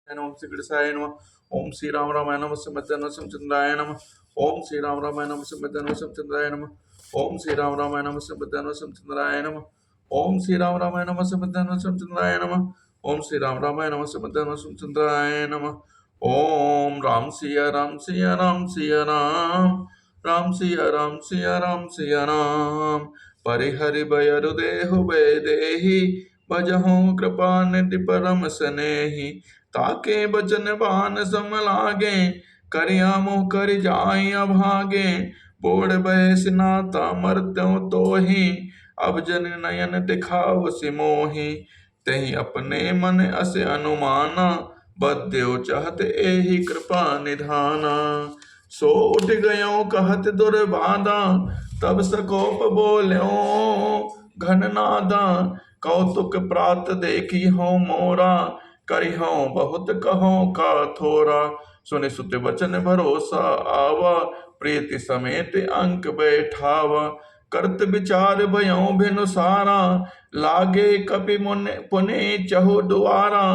ओम श्री कृष्णाय नमः। ओम श्री राम रामाय नमः श्रीमद् चंद्राय नमः। ओम श्री राम रामाय नमः श्रीमद् चंद्राय नमः। ओम श्री राम रामाय नमः श्रीमद् चंद्राय नमः। ओम श्री राम रामाय नमः श्रीमद् चंद्राय नमः। ओम श्री राम रामाय नमः श्रीमद् चंद्राय नमः। ओम राम सिया राम सिया राम सिया राम। राम सिया राम सिया राम सिया राम। परिहरि बयरु देहु देहि भजहु कृपा निधि परम स्नेहि। ताके बचन बान सम लागे करिया मुँह कर जाय अभागे। बोड़ बहस नाता मरत्यों तो ही अब जन नयन दिखाव सिमोहि। तही अपने मन अस अनुमाना बद्यो चाहत एहि कृपा निधाना। सो उठ गयो कहत दुर्बाधा तब सकोप बोल्यो घन नादा। कौतुक प्रात देखी हो मोरा करिहो बहुत कहो का थोरा। सुनि सुत वचन भरोसा आवा प्रीति समेत अंक बैठावा। करत विचार भयो भिनु सारा लागे कपि मुनि पुनि चहु दुआरा।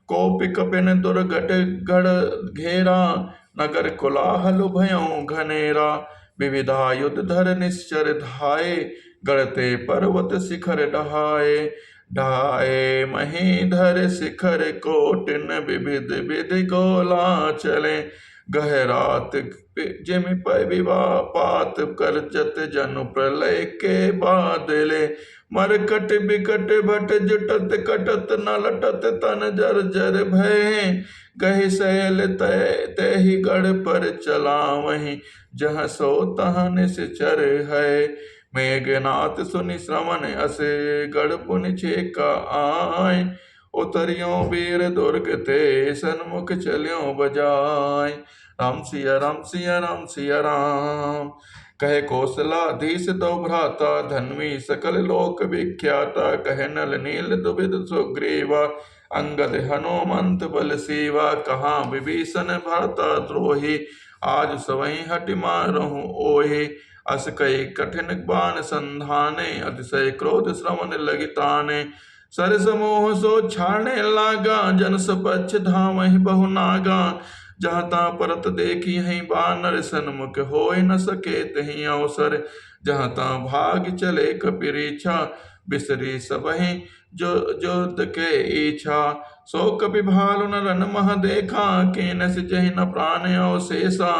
कोपि कपिन दुर्घट गढ़ घेरा नगर कोलाहल भयो घनेरा। विविधा युद्ध धर निश्चर धाये गढ़ते पर्वत शिखर डहाए। ढाए महीधर शिखर कोटिन विविध विधि गोला चले। गहरात जिम विवापात करजत जनु प्रलय के बादले। मरकट बिकट भट जुटत कटत न लटत तन जर जर भय। गहि सैल तहि गढ़ पर चला वहीं जहाँ सो तहाँ निश्चर है। मेघनाथ सुनि श्रवण असे गढ़ पुनि छेका आय। उतरियो वीर दुर्ग ते सन्मुख चलियो बजाय। राम सिया राम सिया राम सिया राम। कहे कौशलाधीश दो भ्राता धन्वी सकल लोक विख्याता। कहे नल नील दुबिद सुग्रीवा अंगद हनुमंत बल सेवा। कहा विभीषण भ्राता द्रोही आज सवई हट मारहु ओहे। अस कई कठिन बाण संधाने अतिशय क्रोध श्रवण लगिताने। सर समूह सो छाड़ने लागा जन सपक्ष धामहि बहु नागा। जहाँ ता परत देखी हई बानर सन्मुख होय न सके तही अवसर। जहाँ ता भाग चले कपिरीछा बिसरी सबहि जो जोत के इच्छा। सो कपि भालु न रन मह देखा कीन सिजहि न प्राण अवशेषा।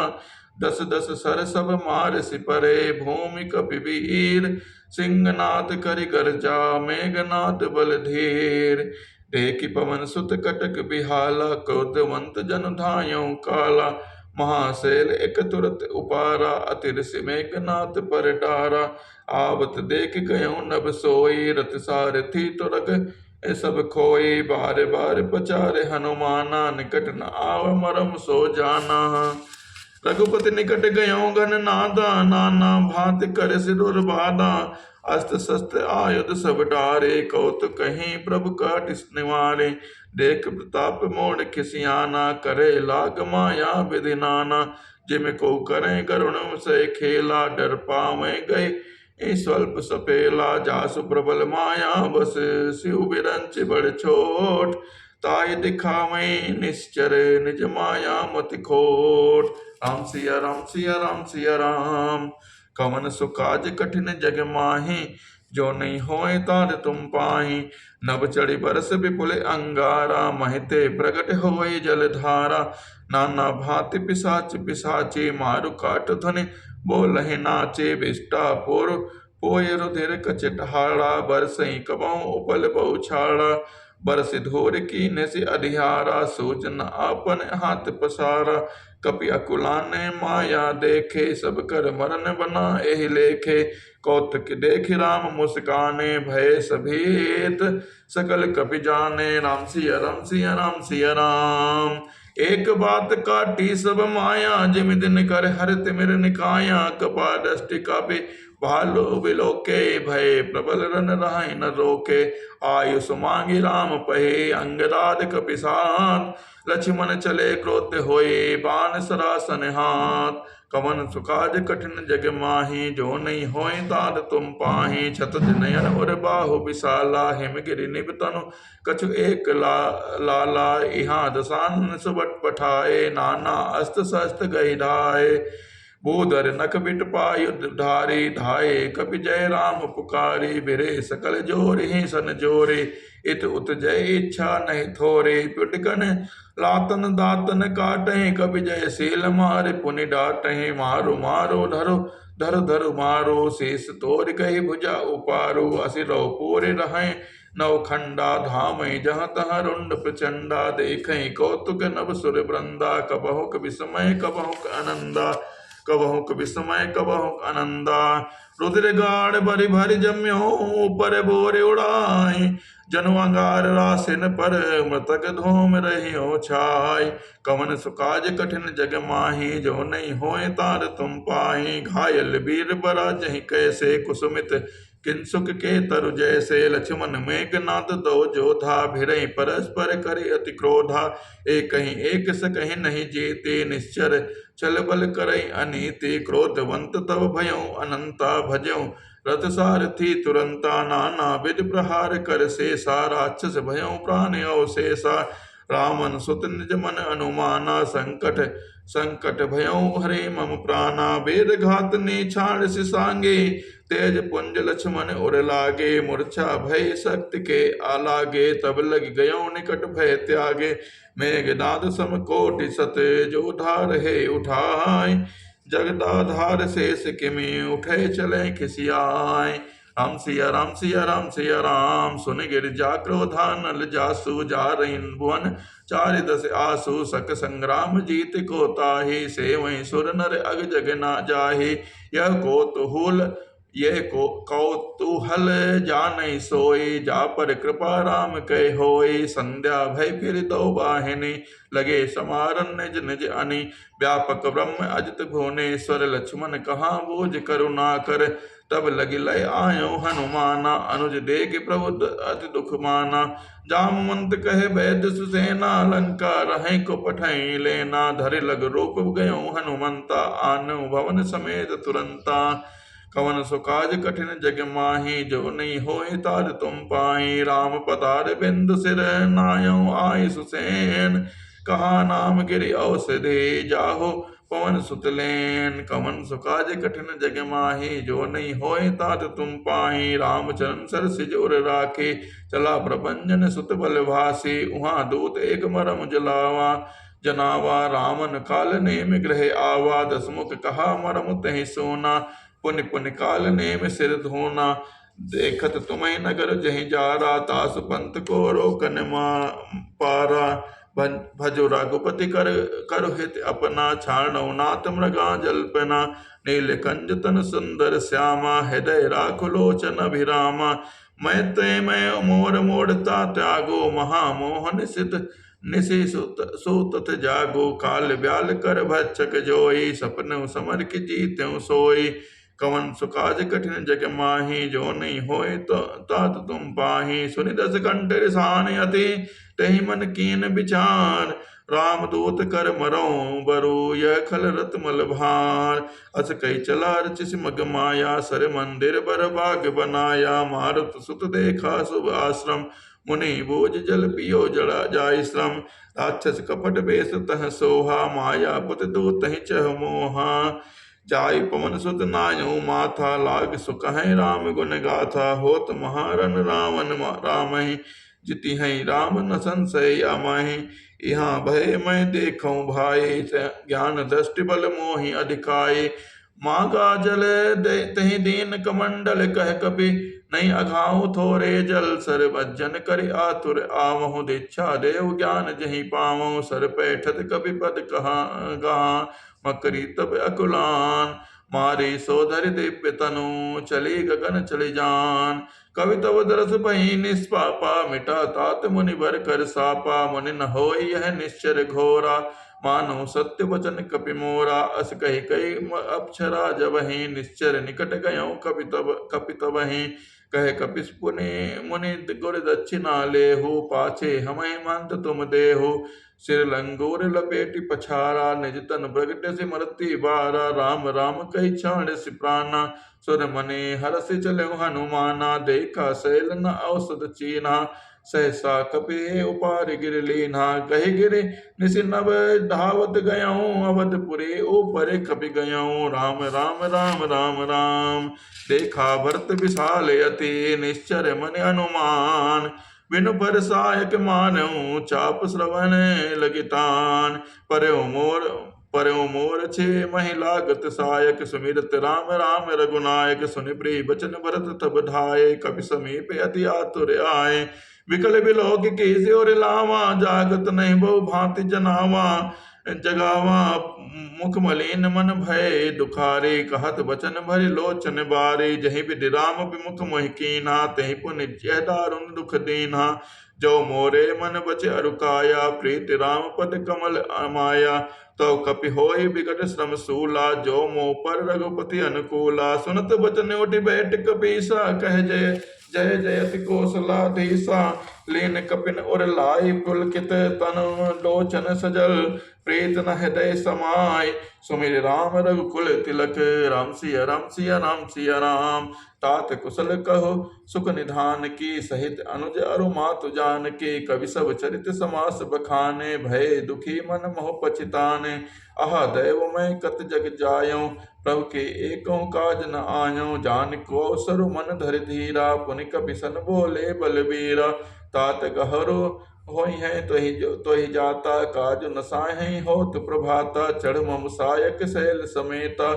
दस दस सर सब मार सिपरे भूमि कपि वीर। सिंहनाथ करि गर्जा मेघनाथ बल धीर। देखि पवन सुत कटक बिहाला क्रोधवंत जन धायो काला। महाशैल एक तुरत उपारा अतिऋषि मेघनाथ पर डारा। आवत देख गयो नभ सोई रत सारथी तुरग ए सब खोई। बार बार पचारे हनुमाना निकट न आव मरम सो जाना। रघुपति निकट गयो घन नादा नाना भांत कर सिरुर बाधा। अस्त्र शस्त्र आयुध सब डारे कौतुक कहीं प्रभु काट निवारे। देख प्रताप मोड़ खिसियाना करे लाग माया विधि नाना। जिम को करे करुण से खेला डर पावे गए स्वल्प सपेला। जासु प्रबल माया बस शिव बिरंच बड़ छोट। ताय दिखावे निश्चर निज माया मति खोट। राम सिया राम सिया राम सिया राम। कवन सुकाज कठिन जग माही जो नहीं होए तार तुम पाही। नभ चढ़ी बरस विपुल अंगारा महिते प्रगट होए जलधारा। नाना भांति पिसाच पिसाचे मारु काट ध्वनि बोलहि नाचे। विष्टा पुर पोय रुधिर कचटहारा बरसई कबहु उपल बहुछाड़ा। बरस धोर की नसी अधिहारा सोचन आपन हाथ पसारा। कपि अकुलाने माया देखे सब कर मरन बना एहि लेखे। कौतुक देख राम मुस्काने भय सभेत सकल कपि जाने। राम सिया राम सिया राम सिया राम। एक बात काटी सब माया जिम दिन कर हर तिमिर निकाया। कपा दृष्टि कापि भालु बिलोके भय प्रबल रन रहाय न रोके। आयुष मांगी राम पहे अंगदाद कपिसात लक्ष्मण चले क्रोध होए बाण सरासन हाथ। कवन सुकाज कठिन जग माही जो नहीं होए तात तुम पाही। छतुज नयन और बाहु विशाला हिमगिरि निभ तनु कछु एक लाला। इहाँ दसान सुबट पठाए नाना अस्त्र शस्त्र गहि ढाए। भूधर नख बिट पायुध धारी धाये कपि जय राम पुकारी। बिरे सकल जोर ही सन जोरे इत उत जय इच्छा नहीं थोरे। पिटकन लातन दातन काटे कपि जय शील मारे पुनि डाटे। मारो मारो धरो धर धर मारो शेष तोड़ कही भुजा उपारो। असिरौ पूरे रहें नवखंडा धाम जहाँ तहाँ रुंड प्रचंडा। देखें कौतुक नभ सुर वृंदा कबहुक विस्मय कबहुक आनंदा। कबहुक विस्मय कबहुक आनंदा। रुद्र गाढ़ बरि भरि जम्यो ऊपर बोरे उड़ाई। जनु अंगार रासिन पर मृतक धूम रहियो छाई। कवन सुकाज कठिन जग माही जो नहीं होए तार तुम पाही। घायल वीर बरा जहि कैसे कुसुमित किंसुक के तरु जैसे। लक्ष्मण मेघनाद दो जोधा भिरई परस्पर करे अति क्रोधा। एक कहीं एक से कहीं नहीं जीते निश्चर चल बल करई अनीति। क्रोधवंत तब भयउ अनंता भजऊ रथ सारथी तुरंता। नाना विध प्रहार कर शेषा राक्षस भयउ प्राण अवशेषा। रामन सुत निज मन अनुमाना संकट संकट भयउ हरे मम प्राणा। वेद घात ने छाड़ सिसांगे तेज पुंज लक्ष्मण उर लागे। मूर्छा भय शक्ति के आलागे तब लग गयो निकट भय त्यागे। मेघनाद सम कोटि सत जो धार है उठाए। जगदाधार शेष किमि उठे चले खिसियाए। राम सिया राम सिया राम सिया राम। सुन गिरजा क्रोधा नल जासु जा रही भुवन चारि दस आसु। सक संग्राम जीत को ताहि से वहीं सुर नर अग जग ना जाहि। यह कोतूहल यह को कौतूहल जान सोई। जा पर कृपा राम कह होई। संध्या भय फिर दो बाहिनी लगे समारन निज निज अनि। व्यापक ब्रह्म अजित भुवनेश्वर लक्ष्मण कहाँ बोझ करुणा कर। तब लगी लय आयो हनुमाना अनुज देख प्रभु अति दुख माना। जामवंत कहे वैद्य सुसेना लंका रहें को पठई लेना। धरे लग रूप गयो हनुमंता आनु भवन समेत तुरंता। कवन सुकाज कठिन जग माही जो नहीं होए तार तुम पाही। राम पतार बिंदु सिर नायो आय सुसेन। कहा नाम गिरि औषधि जाहो पवन सुतलेन। कवन सुकाज कठिन जग माही जो नहीं होए तात तुम पाही। रामचरण सर सिज उर राखे चला प्रभंजन सुत बल भासी। उहाँ दूत एक मरम जलावा जनावा। रामन काल नेम गृह आवा दसमुख कहा मरम तहि सोना। पुनि पुनि काल नेम सिर धोना। देखत तुम्हें नगर जहि जारा तासु पंथ को रोकन पारा। भजो रघुपति कर कर हित अपना छाणौ नाथ मृगा जल्पना। नीलकंज तन सुंदर श्यामा हृदय राखु लोचन अभिरामा। मैं ते मैं मोर मोड़ता त्यागो महामोहन सिद्ध निशि सुत जागो। काल ब्याल कर भक्षक जोई सपन समर की जीत्यों सोई। कवन सुकाज कठिन जग माही जो नहीं होए तो तात तुम पाही। सुनि दस कंठ रिसान अति तहि मन कीन विचार। राम दूत कर मरो बरु यह खल रत मल भार। अस कई चला रचिस मग माया सर मंदिर बर बाग बनाया। मारुत सुत देखा शुभ आश्रम मुनि बोझ जल पियो जड़ा जाय श्रम। राक्षस कपट बेस तह सोहा माया पुत दूत ही चह मोहा। जाय पवन सुत नायु माथा लाग सुख है राम गुण गाथा। होत महारन रावण रामहि जिति है राम न संशय अमहि। यहाँ भय मैं देखूं भाई ज्ञान दृष्टि बल मोहि अधिकाय। मागा जल तहि दीन कमंडल कह कपि नहीं अघाऊ थोरे जल। सर भजन कर आतुर आवहु दीक्षा देव ज्ञान जहि पावहु। सर पैठत कपि पद कहा गहा मकरी तब अकुलान। मारे सोधर दिव्य तनु चली गगन चली जान। कवि तब दरस भई निष्पापा मिटा तात मुनि बर कर सापा। मुनि न होय यह निश्चर घोरा मानो सत्य वचन कपि मोरा। अस कही कही अप्सरा जब ही निश्चर निकट गयो कपि तब ही। कह कपिस पुनि मुनि गुर दक्षिणा ले हो, पाछे हमें मंत तुम दे हो। सिर लंगोर लपेटी पछारा, निज तन प्रगट सिमरति बारा। राम राम कहि क्षण सि प्राणा, सुर मने हरष चले हनुमाना। देखा सैल न औषध चीन्हा, सहसा कपि उपार गिर लीन्हा। कहि गिरि निसि नभ धावत गयऊँ, अवधपुरी ऊपर कपि गयऊँ। राम राम राम राम राम, देखा भरत विशाल अति, निश्चर मन हनुमान। बिनु पर सहायक मानऊँ, चाप श्रवण लगितान। परयो मोर छे महिलागत सायक, सुमिरत राम राम रघुनायक। सुनि प्रिय बचन भरत तब ढाए, कपि समीप अति आतुर आए। विकल बिलोक केसे और लावा, जागत नहीं बहु भांति जनावा। जगावा मुख मलिन मन भय दुखारे, कहत बचन भरि लोचन बारे। जहि विधि राम विमुख मोहि कीन्हा, तहि पुनि जय दारुण दुख दीन्हा। जो मोरे मन बचे अरुकाया, प्रीति राम पद कमल अमाया। तो कपि होय विकट श्रम सूला, जो मोह पर रघुपति अनुकूला। सुनत बचन उठि बैठ कपीसा, कह जय जय जयति कौशलाधीसा। लीन कपिन उर लाई, पुलकित तनु लोचन सजल। प्रीत न हृदय समाय, सुमिर राम रघुकुल तिलक। राम सिया राम सिया राम सिया राम, तात कुशल कहो सुख निधान की। सहित अनुज अरु मातु जानकी, कवि सब चरित समास बखाने। भय दुखी मन मोह पछिताने, आहा दैव मैं कत जग जायऊँ। प्रभु के एकौ काज न आयऊँ, जान को सरु मन धरि धीरा। पुनि कपि सन बोले बलबीरा, तात गहरो होई है तोहि जाता। काज न साहि होत प्रभाता, चढ़ मम सायक शैल समेता।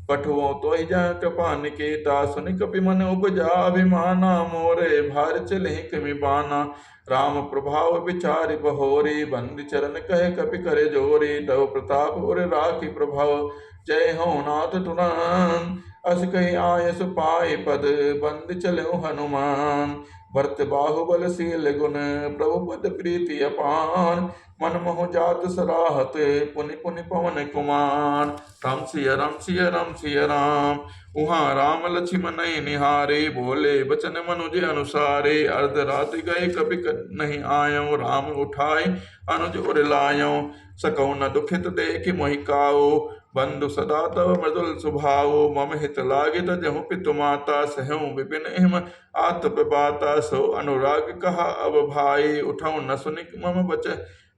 पठवो तोहि जहाँ कृपा निकेता, सुनि कपि मन उपजा अभिमाना। मोरे भार चले कमि बाना, राम प्रभाव विचारि बहोरी। बंदी चरण कहे कपि करे जोरी, तव प्रताप उर राखी प्रभाव। जय हो नाथ तुरंत, अस कहि आयस पाए पद। बंद चले हनुमान, भरत बाहुबल शील गुण। प्रभु पद प्रीति अपार, मन मोह जात सराहत। पुनि पुनि पवन कुमार, राम सिया राम सिया राम सिया राम। उहाँ राम लक्ष्मण निहारे, बोले बचन मनुज अनुसारे। अर्ध रात गए कपि नहीं आयो, राम उठाए अनुज उर लायो। सकौ न दुखित देखि मोहि काओ, बंधु सदा तव मृदुल स्वभाव। मम हित लागित जहु पितु माता, सहु विपिन हिम आतप बाता। सो अनुराग कहा अब भाई, उठौ न सुनि मम बच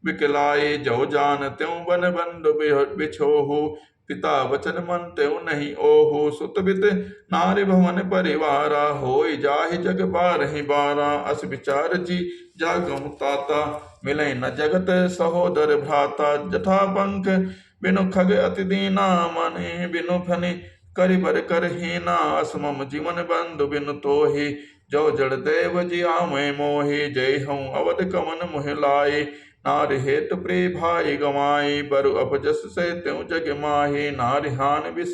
बिकलाई। जो जान त्यों बन बंधु बिछोहु, पिता वचन मन त्यों नहीं ओहु। सुत बित नारि भवन परिवारा, होई जाहि जग बारहि बारा। अस विचार जी जागहु ताता, मिलै न जगत सहोदर भ्राता। जथा पंख बिनु खग अति दीना, मनि बिनु फनि करि बर कर हीना। अस मम जीवन बंधु बिनु तोहि, जो जड़ देव जिया मैं मोहि। जय हूँ अवध कमन मोह लाए, नारि हेतु प्रिय भाई गवाई। बरु अपजस से त्यों जग माही, नारि हानि विष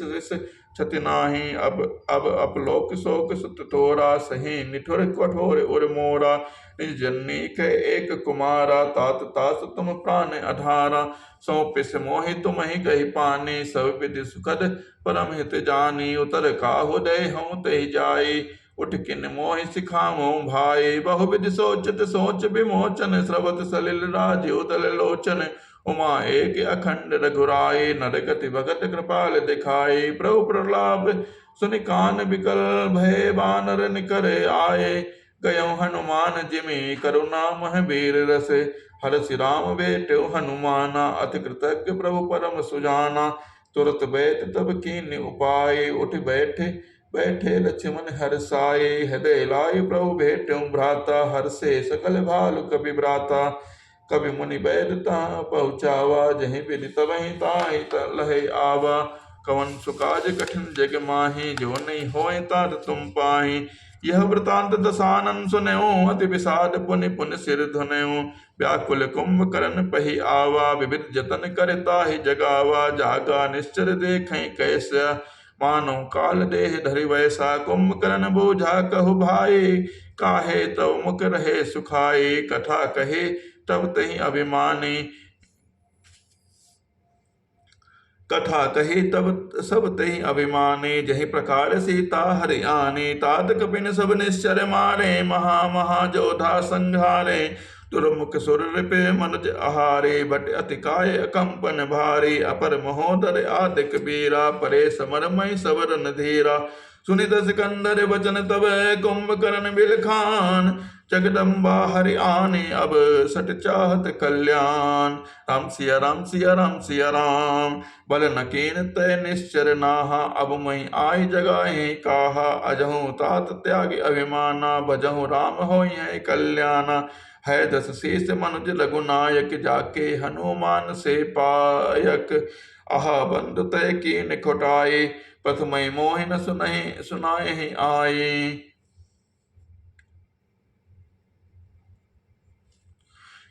क्षति नाही। अब अपलोक शोक सुत तोरा, सही निठुर कठोर उर मोरा। निज जननी के एक कुमारा, तात तास तुम प्राण अधारा। सौंपिस मोहि तुम ही कही पानी, सब विधि सुखद परम हित जानी। उतर काहु दय हूँ तहि जाई, उठ किन मोहि सिखाऊं भाई। बहुविध सोचत सोच विमोचन, स्रवत सलिल राजीव दल लोचन। उमा एक अखंड रघुराई, नरगति भगत कृपाल दिखाई। प्रभु प्रलाप सुनि कान बिकल, भय बानर निकर आए। गयो हनुमान जिमि करुणा मह वीर रस, हरषि राम बेटो हनुमाना। अति कृतज्ञ प्रभु परम सुजाना, तुरत बैठ तब कीन्य उपाय। उठ बैठे लक्ष्मण हरसाए, हृदय लाय प्रभु भेटऊँ भ्राता। हर्षे सकल भालु कपि भ्राता, कवि मुनि वैद्यता पहुँचावा। जहीं विधि तबहि ताहि लहै आवा। कवन सुकाज कठिन जग माही, जो नहीं होय तात तुम पाही। यह वृतांत दसानन सुनयो, अति विषाद पुनि पुनि सिर धुनयो। व्याकुल कुंभकर्ण पहि आवा, विविध जतन करे ताहि जगावा। जागा निश्चर देखै कैसा, मानो काल देह धरि वैसा। कुंभकर्ण बूझा कहु भाई, काहे तव मुख रहे सुखाई। कथा कहे तब तहि अभिमानी, कथा कही तब सब तहि अभिमाने, जहि प्रकार सीता हरि आने। तात कपिन सब निश्चर मारे, महा महा जोधा संघारे। दुर्मुख सुर रिपे मनुज आहारे, भट अति काय कंपन भारी। अपर महोदर आदिक बीरा, परे समरमय सबरन धीरा। सुनि दस कंदर वचन तब, कुंभकर्ण बिलखान। जगदम्बा हरि आने, अब सट चाहत कल्याण। राम सिया राम सिया राम सिया राम। बल न कीन तय निश्चर नाहा, अब मई आय जगाए काहा। अजहु तात त्याग अभिमाना, भजहु राम होई कल्याणा। है दस शीस मनुज लघुनायक, जाके हनुमान से पायक। आहा बंधु तय कीन खोटाए, पथमय मोहि न सुनाए आए।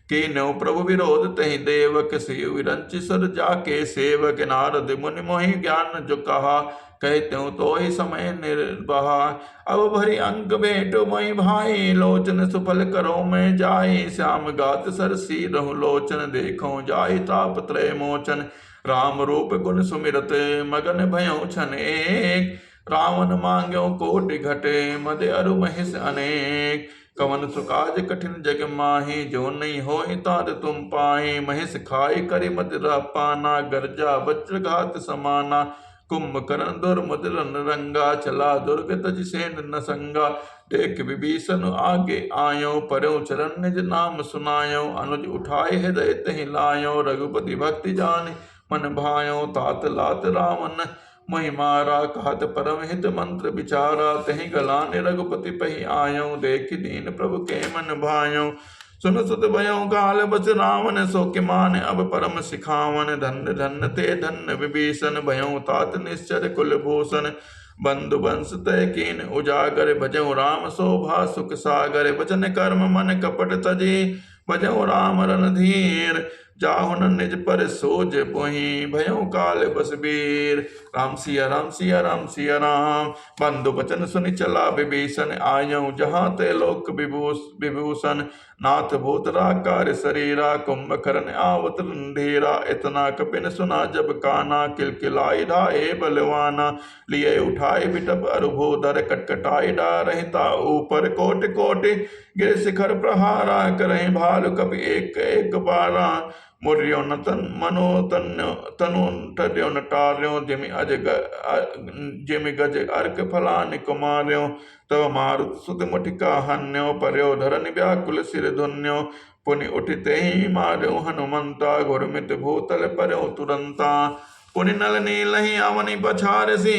कीन्यो प्रभु विरोध तहि देवक, सिय विरंच सर जाके सेवक। नारद मुनि मोहि ज्ञान जो कहा, कहत्यों तो ही समय निर्बहा। अब भरी अंक भेटो मोहि भाई, लोचन सुफल करो मैं जाई। श्याम गात सरसी रहु लोचन, देखो जाई ताप त्रय मोचन। राम रूप गुण सुमिरत, मगन भयों छन एक। रावण मांग्यो कोटि घटे, मद अरु महिष अनेक। कवन सुकाज कठिन जग माही, जो नहीं होई तार तुम पाही। महिष खाई करि मदिरा पाना, गर्जा वज्र घात समाना। कुंभकर्ण दुर्मुद्रन रंगा, चला दुर्ग तज सेन न संगा। देख विभीषण आगे आयो, परयो चरण निज नाम सुनायो। अनुज उठाए हृदय तहि लायो, रघुपति भक्ति जान मन भायो। तात लात रावण मोहि मारा, कहत परम हित मंत्र विचारा। तहि गलाने रघुपति पहि आयो, देखि दीन प्रभु के मन भायो। सुन सुत भयो काल बस रावण, सो कि मान अब परम सिखावन। धन्य धन्य ते धन्य विभीषण, भयो तात निश्चर कुलभूषण। बंधु बंस तय कीन उजागर, भजऊ राम शोभा सुख सागर। वचन कर्म मन कपट तजे, भजऊ राम रणधीर। जाहुन निज पर सोज पुहि, भयउ काल बस बीर। राम सिया राम सिया राम सिया राम। बंधु बचन सुनि चला विभीषण, आयऊ जहाँ ते लोक विभूषण। नाथ भूत राकार शरीरा, कुंभकर्ण आवत रणधीरा। इतना कपिन सुना जब काना, किलकिलाई ढाए बलवाना। लिए उठाए बिटप अरुभोधर, कटकटाई डारहि ताऊ ऊपर। कोटि कोटि गिर शिखर प्रहारा, करहि भालु कपि एक एक बारा। मुर्यो न मनो तनु टर्यो न टार्यो, जिमि गज अर्क फलानि कुमार्यो। तव मारुत सुत मुठिका हन्यो, पर्यो धरनि व्याकुल सिर धुन्यो। पुनि उठिते ही मार्यो हनुमंता, घुरमित भूतल पर्यो तुरंता। पुनि नल नीलहि अवनि पछारसी,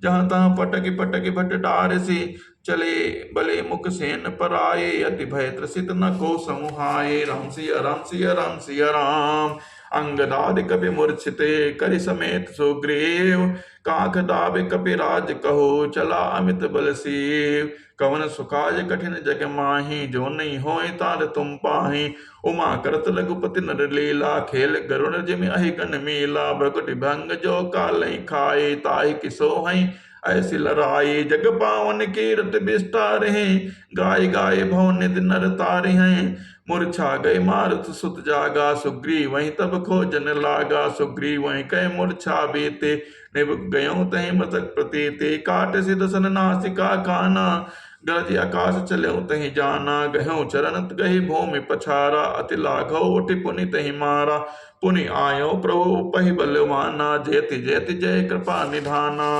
जहाँ तहाँ पटकि पटकि भट डारसी। चले बले मुख सेन पराये, अति भय त्रसित न को समुहाये। राम सिया राम सिया राम सिया राम। अंगदाद कपि मूर्छिते, करि समेत सुग्रीव। काख दाबे कपि राज कहो, चला अमित बल सीव। कवन सुकाज कठिन जग माही, जो नहीं होय तार तुम पाही। उमा करत रघुपति नर लीला, खेल गरुण जिमि अहि गण मीला। भ्रकुटि भंग जो कालहि खाए, ताहि किसो हई ऐसी लड़ाई। जग पावन कीरत विस्तार है, गाय गाय भव निधि नर तारे हैं। मूर्छा गए मारुत सुत जागा, सुग्रीव वहीं तब खोजन लागा। सुग्रीव वहीं कह मूर्छा बीते, निभ गयो तहि मृतक प्रतीति। काट सिध सन नासिका काना, गरज आकाश चलो तहि जाना। गहु चरण गहि भूमि पछारा, अति लाघव उठि पुनि तहि मारा। पुनि आयो प्रभु पहि बलवाना, जेति जेति जय कृपा निधाना।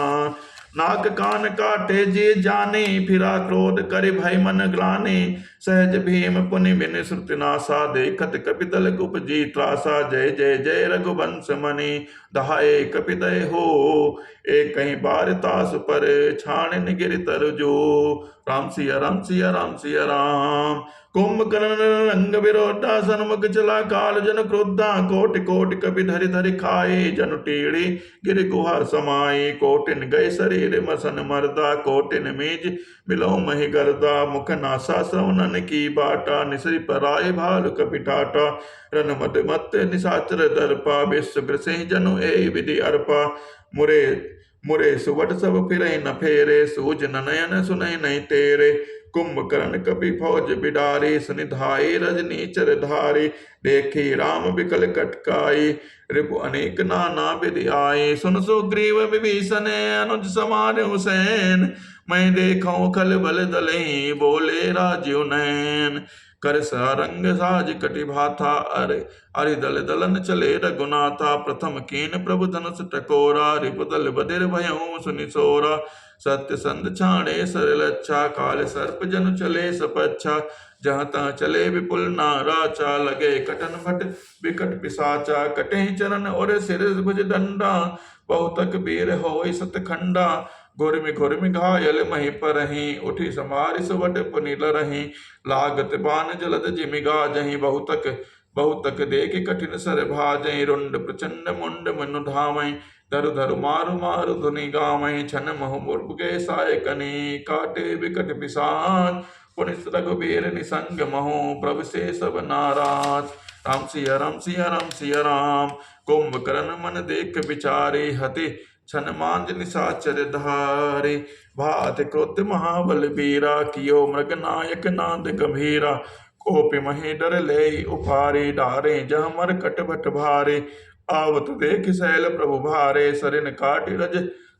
नाक कान काटे जे जाने, फिरा क्रोध करे भय मन ग्लाने। सहज भीम पुनि बिन श्रुति नासा, देखत कपितल उपजी त्रासा। जय जय जय रघुवंश मणि, दहाए कपितय हो। एक कहीं बार तास पर, छाणिन गिरि तर जो। राम सिया राम सिया राम सिया राम। कुंभकर्ण रंग विरोधा, सन्मुख चला काल जन क्रोधा। कोटि कोटि कपि धरि धरि खाए, जनु टेढ़े गिर गुहा समाये। कोटिन गए शरीर मसन मरदा, कोटिन मेज मिलो महि गर्दा। मुख नासा श्रवणन की बाटा, निसरि पराय भालु कपि ठाटा। रन मद मत निशाचर दर्पा, विश्व ग्रसे जनु ए विधि अर्पा। मुरे मुरे सुवट सब फिरहि न फेरे, सूझ न नयन सुनहि नहीं तेरे। कुंभकर्ण कपि फौज बिडारे सुनिधाए रजनी चर धारे देखे राम बिकल कटकाए रिपु अनेक नाना विधि आए सुन सुग्रीव विभीषण अनुज समान हुसैन मैं देखूं खल बल दलहि बोले राजीव नैन कर सारंग साज कटि भाथा अरे अरि दल दलन चले रघुनाथा प्रथम कीन प्रभु धनुष टकोरा रिपुदल बधिर भयऊ सुनि सोरा सत्य संध छाणे सरल अच्छा काल सर्प जनु चले सपच्छा जहाँ तहाँ चले विपुल नाराचा लगे कटन भट विकट पिसाचा कटे चरण और सिर भुज दंडा बहुतक वीर होय सतखंडा घुरमि घायल मही परही उठी समारि सुवट पुनिल रही लागत बान जलद जिमि गाजहि बहुतक देख कठिन सर भाजहि रुंड प्रचंड मुंड मनु धामहि धरु धरु मारु धुनि गामहि छन महु मुर्गे साय कनि काटे विकट पिसाच पुनित रघुबीर निसंग महु प्रभु से सब नाराज राम सिया राम सिया राम सिया राम कुंभकर्ण मन देख विचारे हते छन मांज निशाचर धारे भात क्रोध महाबल बीरा कियो मृग नायक नाद गंभीरा कोपि मही डर ले उफारे डारे जह मर कट भट भारे आवत देख सैल प्रभु भारे सरिन काटि रज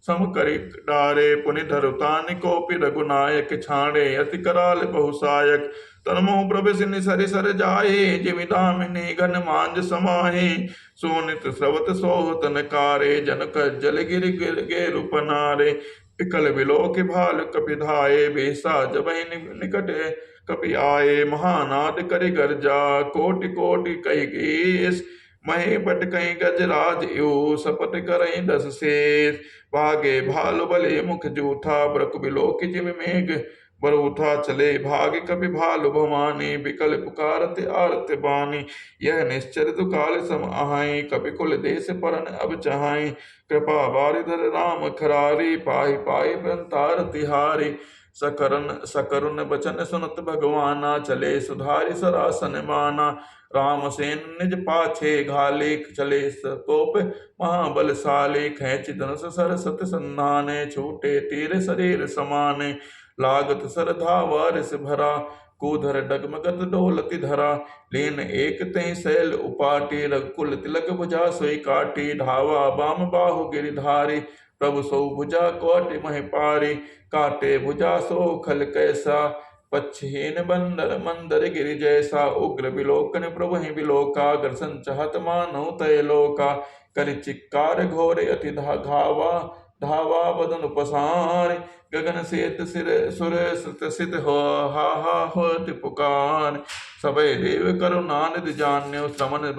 सम करि डारे पुनि धरुतानि कोपि रघुनायक छाड़े अति कराल बहुसायक तनमोह प्रभु सिनि सरि सर जाए जिमि दामिनी घन मांज समाहे सोनित स्रवत सोहतन कारे जनक जल गिर गिर गे रूपनारे विकल विलोक भाल कपि धाये बेसा जब निकट कपि आए महानाद करि गर्जा कोटि कोटि कहि गेस महे पट कहीं गजराज यो सपट करई दस शेष भागे भालु बले मुख जूठा ब्रक बिलोक जिम मेघ बरूथा चले भागे कपि भालु भवानी बिकल पुकारत आरत बानी यह निश्चर दुकाल सम आहाई कपि कुल देश परन अब चहाई कृपा बारिधर राम खरारी पाहि पाहि प्रंतार तिहारी सकरुन बचन सुनत भगवाना चले सुधारि सरासन माना राम सेन निज पाछे घाले चले सकोप महाबलशाली खेच धनुष सर सत संधाने छूटे तीर शरीर समाने लागत सर धावा रिस भरा कूधर डगमगत डोलति धरा लीन एक तय शैल उपाटी रघुकुल तिलक भुजा सोई काटी धावा बाम बाहु गिरिधारी प्रभु सो भुजा कोटि मह पारी काटे भुजा सो खल कैसा पच्छहीन बंदर मंदर गिरि जैसा उग्र विलोकन प्रभु ही विलोका ग्रसन चाहत मानो तय लोका करि चिक्कार घोर अति घावा धावा बदन पसार गगन सेत सिर सुर सित हो हा होत पुकार सबय देव करुणानिधि जान्यो समन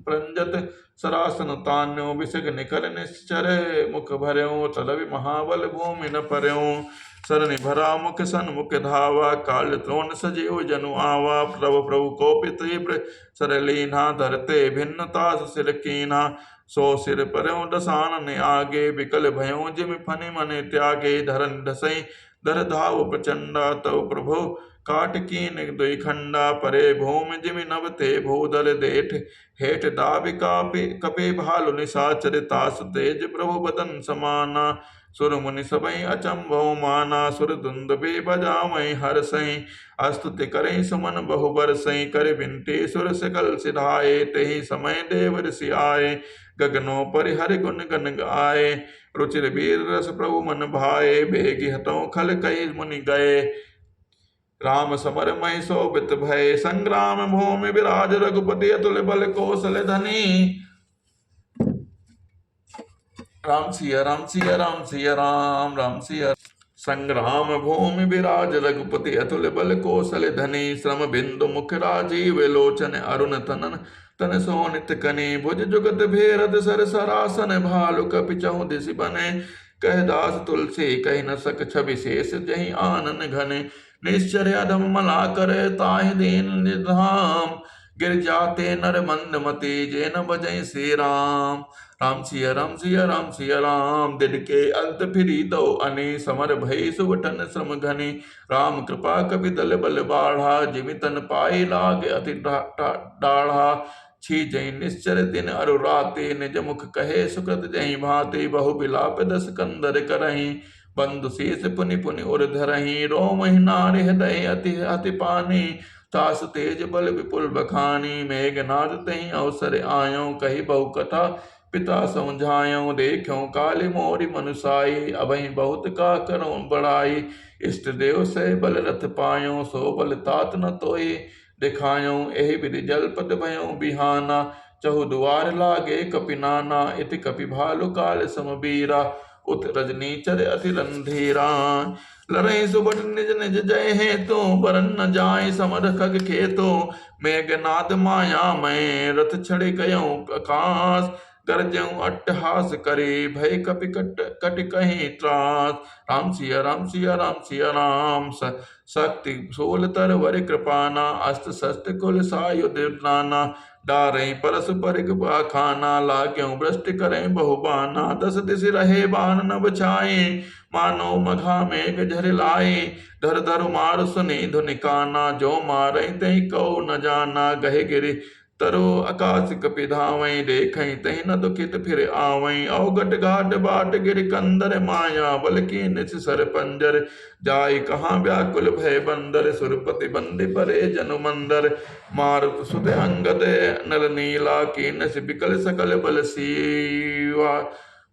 प्रंजत सरासन तान्यो विसग निकर निश्चर मुख भर्यो तलवि महाबल भूमि न पर्यो सरनि भरा मुख सन्मुख धावा काल त्रोण सजीव जनु आवा प्रभु कोपि तीव्र सरलीना धरते भिन्नता सिर कीना सो सिर पर्यो दसानन आगे विकल भयो जिमि फनि मने त्यागे धरन ढसई धर धाव प्रचंडा तव प्रभु काट कीन दुई खंडा परे भूमि जिमि नभ ते भूदल देठ हेठ दावि कपे भालु निशाचर तास तेज प्रभु बदन समाना सुर मुनि सबई अचंभो माना सुर दुंदुभि बजामहि हर्षहि स्तुति करहि सुमन बहु बरसहि कर बिनती सुर सकल सिधाए तेहि समय देव ऋषि आए गगनों पर हरि गुण गन आए रुचिर वीर रस प्रभु मन भाए बेगी हतों खल कई मुनि गए राम समर महि शोभित भय संग्राम भूमि विराज रघुपति अतुल बल कौशल धनी राम सिया राम सिया राम सिया राम राम सिया संग्राम भूमि विराज रघुपति अतुल बल कौशल धनी श्रम बिंदु मुख राजीव लोचन अरुण तनन तन सोनित कनी भुज जुगत भेरद सर सरासन भालु कपि चहु दिशि बने कह दास तुलसी कह न सक छवि शेष जहि आनन घने निश्चर अधम मला करे ताहि दीन निधाम गिर जाते नर मंद मति जेन बजै श्री राम राम सिया राम सिया राम सिया राम दिल के अंत फिरी दो अने समर भई सुवटन श्रम घनी राम कृपा कपि दल बल बाढ़ा जिमि तन पाई लाग अति डाढ़ा छी जय निश्चर दिन अरुराते निज मुख कहे सुकृत जय भाते बहु बिलाप दस कंदर करही बंधु शीस पुनि पुनि उर धरहि रोम नारि हृदय अति अति पानी तास तेज बल विपुल बखानी मेघनाद तहि अवसर आयो कही बहु कथा पिता समझायो देखो काली मोरी मनुसाई अबहि बहुत का करो बड़ाई इष्ट देव से बल रथ पायो सो बल तात न तोई दिखायो एहि विधि जलपत भयो बिहाना चहु दुआर लागे कपि नाना इति कपि भालु काल समबीरा उत रजनीचर अति रंधीरा लड़ई सुबट निज निज जय हेतु बरन न जाय समर खग खेतो मेघनाद माया मैं रथ छड़े गयो आकाश गरजऊं अट्टहास करे भय कपि कट कहीं त्रास राम सिया राम सिया राम सिया राम शक्ति सोल तर वर कृपाना अस्त शस्त्र कुल सायुध नाना डारें परस परिग खाना लाग्यों भ्रष्ट करें बहुबाना दस दिश रहे बान न बचाए मानो मघा मेघ झर लाए धर धर मार सुनी धुनिकाना जो मारे तई कौ न जाना गहे गिरि तरो आकाश कपि धावैं देखैं तहि न दुखित फिर आवैं अवगट घाट बाट गिर कंदर माया बल की निस सर पंजर जाय कहाँ व्याकुल भय बंदर सुरपति बंदी परे जनु मंदर मारुत सुत अंगद नल नीला कीन से बिकल सकल बल सीवा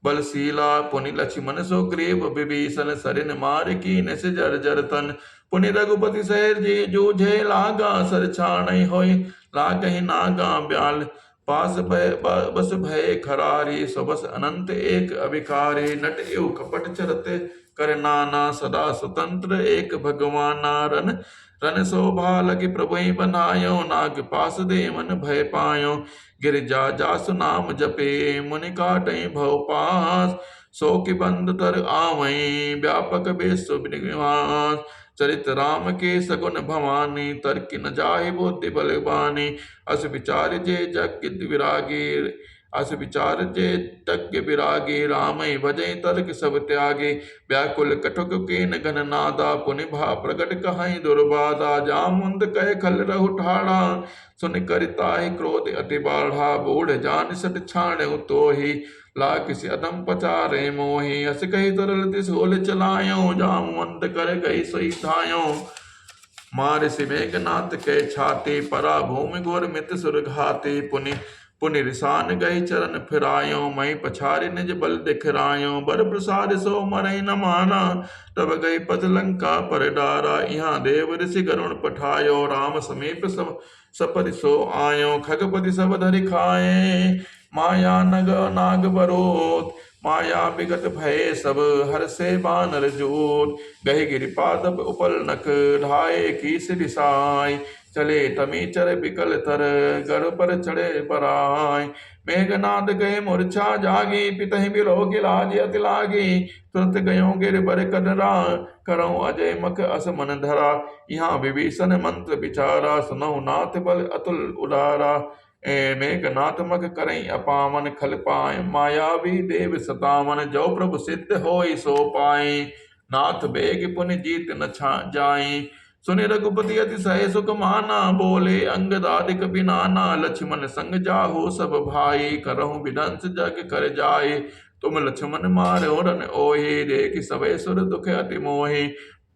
बलशीला पुनि लक्ष्मण सो ग्रीव विभीषण सरिन मार कीन से जर जर तन पुनि रघुपति सहर जी जूझे लागा सर छाणई होई लागहि नागा ब्याल पास भय बस भय खरारी सबस अनंत एक अभिकारी नट एव कपट चरते कर नाना सदा स्वतंत्र एक भगवाना रन रन शोभा लगी प्रभु बनायो नाग पास देवन भय पायो गिरिजा जासु नाम जपे मुनि काटई भव पास सो कि बंद तर आवई व्यापक विश्व निवास चरित राम के सगुन भवानी तर्क न जाहि बुद्धि बलवानी अस विचार जे जग विरागी अस विचार जे तज्ञ विरागी रामय भजय तर्क सब त्यागे व्याकुल कटुक कीन घन नादा पुनि भा प्रगट कहाई दुर्बाधा जामुंद कह खल रहु ठाड़ा सुन करिताहि क्रोध अति बाढ़ा बूढ़ जान सट छाण तो ही ला किसी अदम पचारे मोही हस कही तरल तिसोल चलायो जामुंद कर गई सोई धायो मार से मेघनाथ के छाते परा भूमि गोर मित सुर घाते पुनि पुनि रिसान गए चरण फिरायो मई पछारि निज बल दिखरायो बर प्रसाद सो मरई न माना तब गई पथ लंका पर डारा यहाँ देव ऋषि गरुण पठायो राम समीप सब सपरि सो आयो खगपति सब धरि खाए माया नग नाग बरोत माया विगत भय सब हर से बानर जोत गहे गिरिपाद उपल नख ढाए की दिशाई चले तमीचर बिकल तर गर पर चढ़े पराय मेघनाद गए मूर्छा जागी पितहि बिलो गिलाज अति लागी तुरंत गयो गिर बर कदरा करो अजय मख अस मन धरा यहाँ विभीषण मंत्र विचारा सुनो नाथ बल अतुल उदारा मेघनाथ मख करई अपावन खल पाए मायावी देव सतावन जो प्रभु सिद्ध होई सो पाए नाथ बेग पुनि जीत न जाई सुनि रघुपति अति सह सुख माना बोले अंगद आदिक बिनाना लक्ष्मण संग जाहो सब भाई करहु विदंस जग कर जाए तुम लक्ष्मण मारो रन ओहि देख सबे सुर दुख अति मोहि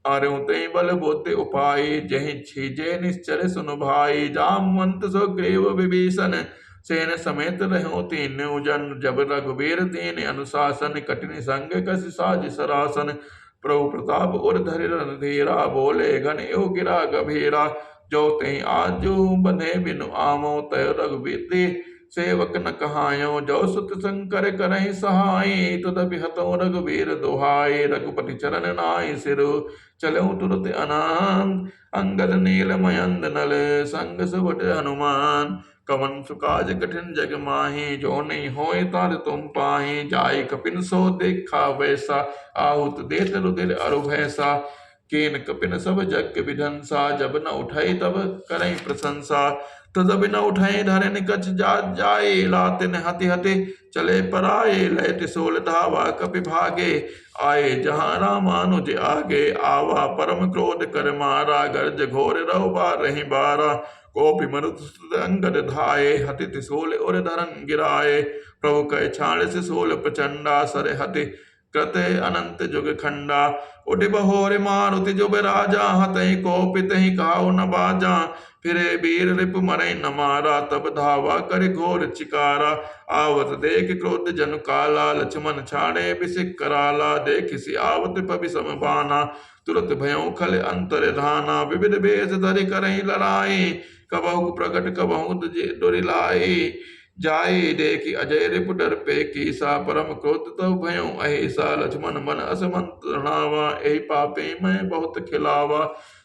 मारो तई बल बुद्धि उपाय जहि छीजे निश्चर सुनु भाई जामवंत सुग्रीव विभीषण सेन समेत रहो तीन जन जब रघुवीर दीन अनुशासन कठिन संग कस साज सरासन प्रभु प्रताप उर धरि रणधीरा बोले घन एव गिरा गभीरा जो तई आजू बने बिनु आमो तय रघुवीर सेवक न कहायो जो सुत शंकर करहि सहाय तदपि हतो रघुवीर दोहाई रघुपति चरण नाय सिरु चलो तुरत अनंत अंगद नील मयंद नल संग सुबट हनुमान कवन सुकाज कठिन जग माही जो नहीं होए तार तुम पाही जाय कपिन सो देखा वैसा आहुत देत रुदिर अरु भैसा कीन कपिन सब जग विधंसा जब न उठाई तब करई प्रशंसा तब न उठाई धरे निकच जाए लातिन हति हति चले पराए लय सोल धावा कपि भागे आए जहाँ रामानुज आगे आवा परम क्रोध कर मारा गर्ज घोर रहो बार रही बारा कोपि मरुत अंगद धाये हति तिसोल और धरन गिराए प्रभु कह छाण से सोल प्रचंडा सर हति कृत अनंत जुग खंडा। उठ बहोर मारुति जुब राजा, हतहि कोपित ही काहु न बाजा। फिरे वीर रिपु मरै न मारा, तब धावा कर घोर चिकारा। आवत देख क्रोध जनु काला, लक्ष्मण छाड़े बिसिक कराला। देख सि आवत पबि सम बाना, तुरत भयउ खल अंतर धाना। विविध भेष धरि करहि लड़ाई, कबहु प्रकट कबहु दुरिलाई। जाय देखि अजय रिपु डर पे कीसा, परम क्रोध तब भयउ अहिसा। लक्ष्मण मन अस मंत्रणावा, एहि पापे मैं बहुत खिलावा।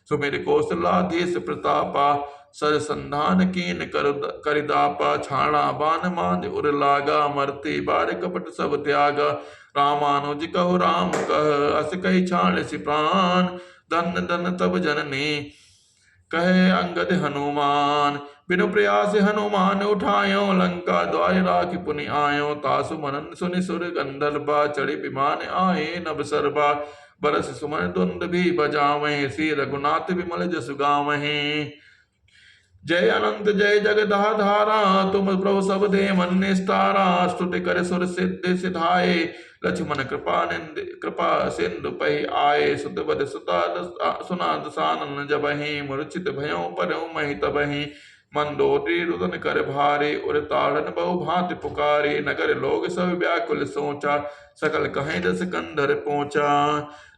सुमिर कौशलाधीश प्रतापा, सर संधान कीन करिदापा। छाणा बान मान उर लागा, मरती बार कपट सब त्यागा। रामानुज कहु राम कह, अस कहि छाण सि प्राण। धन धन तब जननी कहे अंगद हनुमान। बिनु प्रयास हनुमान उठायो, लंका द्वार राखि पुनि आयो। तासु मनन सुनि सुर गंधर्वा, चढ़ि विमान आए नभ सरबा। बरस सुमन द्वंद भी बजावहीं, श्री रघुनाथ विमल जसु गावहीं। जय अनंत जय जगदाधारा, तुम प्रभु सब दे मन निस्तारा। स्तुति कर सुर सिद्धि सिधाए, लक्ष्मण कृपा सिंधु पहि आए। सुत बद सुना दसानन जबहि, मूर्छित भयों परौ महि तबहि। मंदोदरी रुदन कर भारे, उर ताड़न बहु भांति पुकारे। नगर लोग सब व्याकुल सोचा, सकल कहें दस कंधर पहुंचा।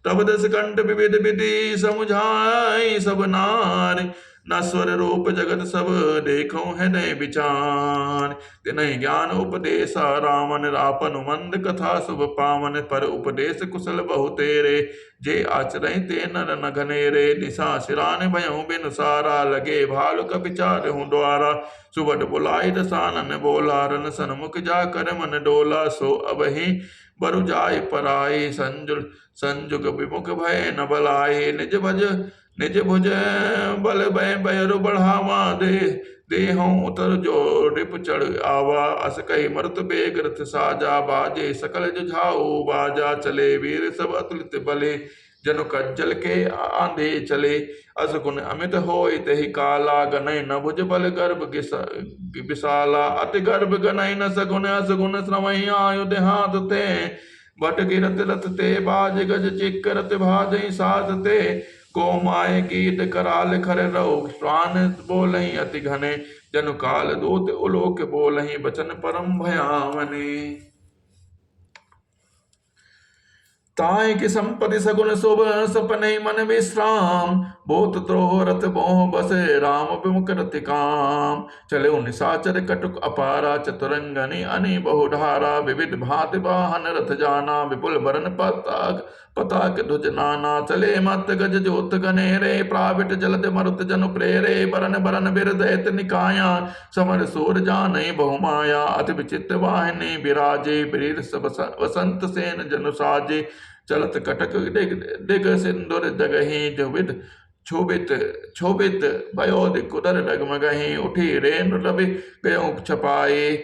तब दस कंठ विविध विधि समुझाई सब नार। नश्वर रूप जगत सब देखो हृदय विचार। तिनहि ज्ञान उपदेशा रामन, आपन मंद कथा शुभ पावन। पर उपदेश कुशल बहु तेरे, जे आचरहि ते नर न घनेरे। निशा सिरान भयउ बिनु सारा, लगे भालु कपिचार हूँ द्वारा। सुबट बुलाइ दसानन बोला, रन सन्मुख जाकर मन डोला। सो अबहि बरु जाय पराई, संजुग विमुख भय न बलाई। निज भुज बल भय बयरु बढ़ावा, देहऊँ उतर जो रिपु चढ़ आवा। अस कहि मरुत बेग रथ साजा, बाजे सकल जुझाऊ बाजा। चले वीर सब अतुलित बले, जनु कज्जल के आंधे चले। अस गुण अमित होय तहि काला, गनय न भुज बल गर्भ विशाला। अति गर्भ गनय न सगुन, अस गुण श्रमहि आयुध हाथ ते। बट गिरत रथ ते बाज, गज चिक्करत भाजहि साथ ते। गोमाय गीत कराल खर रहो, श्वान बोलहि अति घने। जनु काल दूत उलोक बोलहि, बचन परम भयावने। ताय की संपत्ति सगुन शुभ, सपने मन विश्राम। बहुत द्रोह रथ मोह बसे, राम विमुख रति काम। चले निशाचर कटुक अपारा, चतुरंगनि अनि बहुधारा। विविध भांति वाहन रथ जाना, विपुल बरन पताक ध्वज नाना। चले मत गज जोत गनेरे, प्राविट जलद मरुत जनु प्रेरे। बरन बरन बिर दैत निकाया, समर सूर जानई बहुमाया। अति विचित्र वाहिनी विराजे, वीर सब वसंत सेन जनु साजे। चलत कटक दिग सिंदूर जगहि, जुविद क्षोभित भयोधि कुदर डगमगहि। उठी रेन रवि गयो छपाए,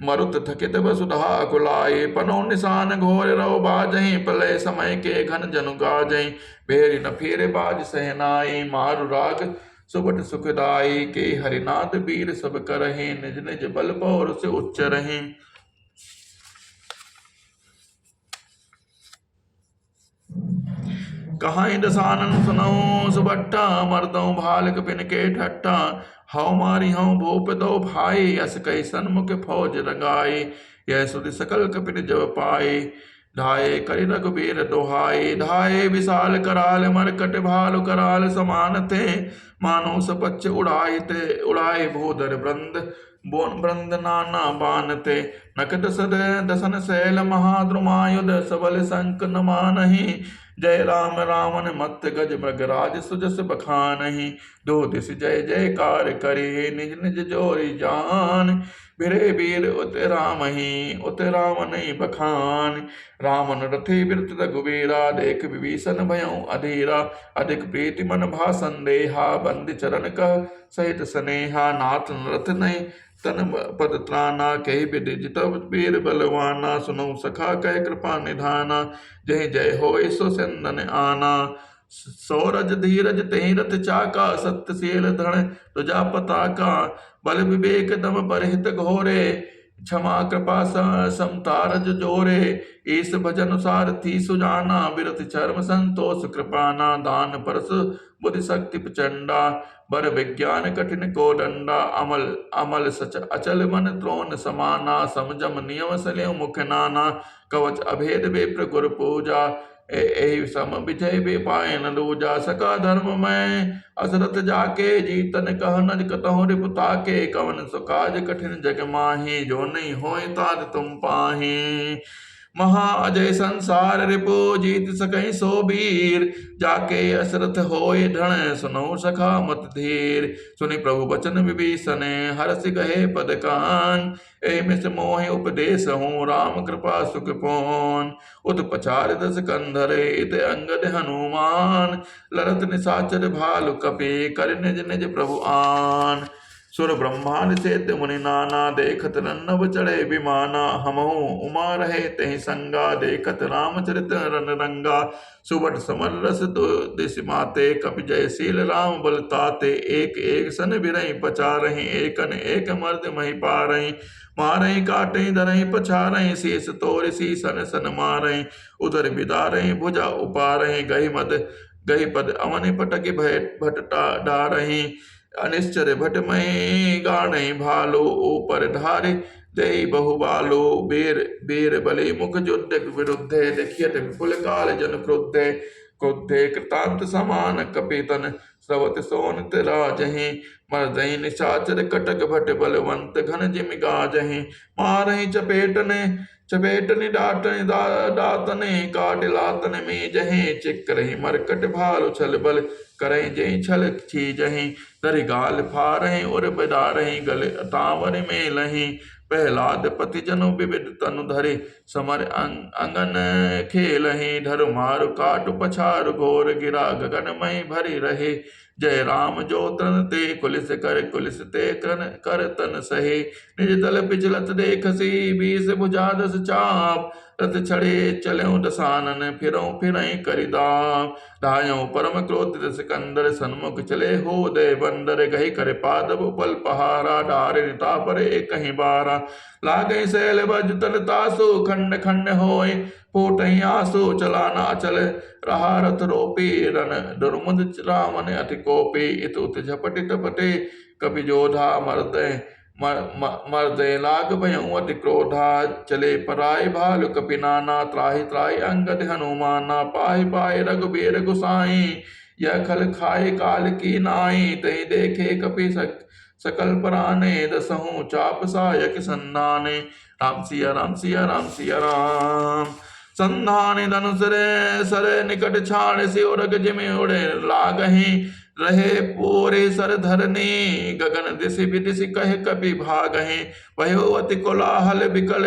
मरुत थकित वसुधा कुलाए। पनो निशान घोर रव बाजहि, प्रलय समय के घन जनु गाजहि। भेरी न फेरे बाज सहनाई, मारु राग सुबट सुखदाई। के हरिनाथ वीर सब करहि, निज निज बल पौर से उच्च रहि। कहाई दसानन सुनऊ सुबट्टा, मर्दों भाल कपिन के ठट्टा। हौ मारी हौ भूप दो भाई, अस कई सन्मुख फौज रंगाई। यह सुधि सकल कपिन जब पाई, ढाए करि रघुबीर दोहाई। ढाए विशाल कराल, मरकट भालु कराल समान थे। मानो सपच्छ उड़ाए भूधर वृंद नाना बान थे। नक दसन शैल महाद्रुमायुध, सबल संक न मानहि। जय राम रावण मत गज मृगराज, सुजस बखानहि। दो दिस जय जयकार करे, निज निज जोरी जान। भिरे वीर उत रावण बखान। रावण रथे बिरत रघुबीरा, देख विभीषण भयउ अधीरा। अधिक प्रीति मन भा संदेहा, बंदी चरण कह सहित स्नेहा। नाथ रथ नहीं तन पद त्राना, कही विधि जितव वीर बलवाना। सुनौ सखा कह कृपा निधाना, जय जय होय सो चंदन आना। सौरज धीरज तेहि रथ चाका, सत्यशील धन तुजा पताका। बल विवेक दम बरहित घोरे, क्षमा कृपा समतारज जोरे, ईस भजन सारथी सुजाना, बिरति चर्म संतोष कृपाना, दान परस बुद्धि शक्ति प्रचंडा, बर विज्ञान कठिन को डंडा, अमल अमल सच अचल मन त्रोन समाना, समझम नियम सलेव मुख नाना, कवच अभेद विप्र गुर पूजा, एहि सम विजय बे पाए न दूजा, सका धर्म में असरत जाके, जीतन कह न कतहु रिपुता के, कवन सुकाज कठिन जग माही, जो नहीं होय तात तुम पाही, महा अजय संसार रिपु, जीत सकई सो वीर, जाके असरथ होय ढण, सुनो सखा मत धीर, सुनि प्रभु बचन विभीषणे, हरष गहे पद कान, एहि मिस मोहि उपदेश हूँ, राम कृपा सुख पौन, उत पचार दस कंधरे, इत अंगद हनुमान, लरत निशाचर भालु कपि, कर निज निज प्रभु आन, सुर ब्रह्मांड चैत्य मुनि नाना, देखत रन्नव चढ़े विमाना, हमहु उमा रहे तहि संगा, देखत रामचरित रन रंगा, सुबट समर रस दो दिश माते, कपि जयशील राम बल ताते, एक एक सन बिरहि पचारहि, एकन एक मर्द मही पारहि, मारहि काटहि धरहि पछारहि, शीस तोरि शीसन सन मारहि, उदर बिदारहि भुजा उपारहि, गही पद अवनि पटक भय भट डारहि, अनिश्चर भटमय गाणहि भालो, ऊपर धारे दई बहुबालो, बेर बेर बले मुख युद्ध विरुद्धे, देखियत विपुल काल जन क्रुद्धे, क्रुद्धे कृतांत समान कपितन, स्रवत सोनत राजहि, मर्दहि निशाचर कटक भट बलवंत, घन जिमि गाजहि, मारहि चपेटने चपेटनि डाटनि दातने, काट लातन में जहे, चिक्रहि मरकट भालु छल बल, करहि जय छल छीजहि, धरि गाल फारहि उर बिदारहि, गल तावर में लहि, प्रहलाद पति जनु विविध तनु धरे, समर अंगन खेलहि, धरु मारु काटु पछारु, घोर गिरा गगन मई भरी रहे, जय राम जो त्रन ते, कुलिस कुलिस ते कर तन सहे, निज दल पिछलत देखसी, बीस भुजा दस चाप, रथ छड़े चलऊ दसानन, फिरई करिदाम, धायों परम क्रोधित सिकंदर, सन्मुख चले हो दे बंदर, गही कर पादप पल पहारा, डारे निता पर एक कहीं बारा, लागे सैल बज तल तासु, खंड खंड होय फूटहि आंसू, चलाना अचल रहा रथ रोपी, रन दुर्मुद रामन अति कोपी, इत उत झपटि टपटे, कपि जोधा मर्दे लाग भयउ अति क्रोधा, चले पराय भालु कपि नाना, त्राहि त्राहि अंगद हनुमाना, पाहि पाहि रघुबीर गुसाई, यह खल खाए काल की नाई, तहि देखे कपि सकल पराने, दसहु चाप सायक संधाने, राम सिया राम सिया राम सिया राम, संधाने धनुष रे सर निकट छाड़, सिउरग जिमि उड़े लागहि, रहे पूरे सर धरनी, गगन दिशि विदिशि कहे कपि भागहि, भयो अति कोलाहल बिकल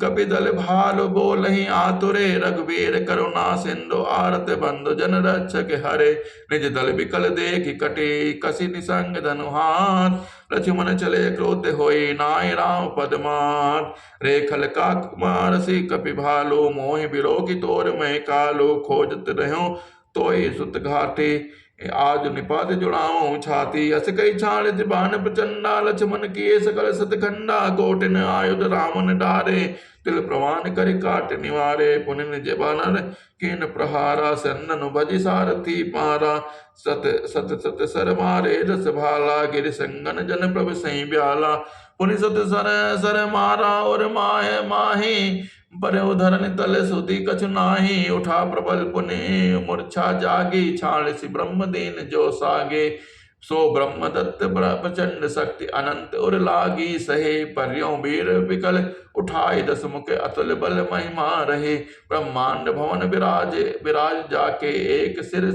कपि दल भालु, बोलहि आतुरे, रघुबीर करुणा सिंधु, आरत बंधु जन रक्षक हरे, निज दल बिकल देखि कटे, कसी निसंग धनु हाथ, लक्ष्मण चले क्रोध होई, नाय राम पद मार, रेखल का मारसी कपि भालु, मोहि बिरोगी तोर मैं कालो, खोजत रहो तोय सुत घाटे, आज निपात जुड़ाऊं छाती, अस कई छाड़ बान प्रचंडा, लक्ष्मण किए सकल सतखंडा, कोटिन आयुध रावण डारे, तिल प्रवान करि काट निवारे, पुनिन जबानर किन प्रहारा, सन्ननु भजि सारथी पारा, सत सत सत सर मारे रस भाला, गिर संगन जन प्रभ सही ब्याला, पुनि सत सर सर मारा और माहे माही, पर उधरन तल सुधी कछु नाही, उठा प्रबल पुनि मूर्छा जागी, छाड़ सि ब्रह्म दीन जो सागे, सो ब्रह्म दत्त प्रचंड शक्ति अनंत उर लागी, सहे पर्यों वीर विकल उठाए, दस मुख अतुल बल महिमा रहे, ब्रह्मांड भवन विराज जाके, एक सिर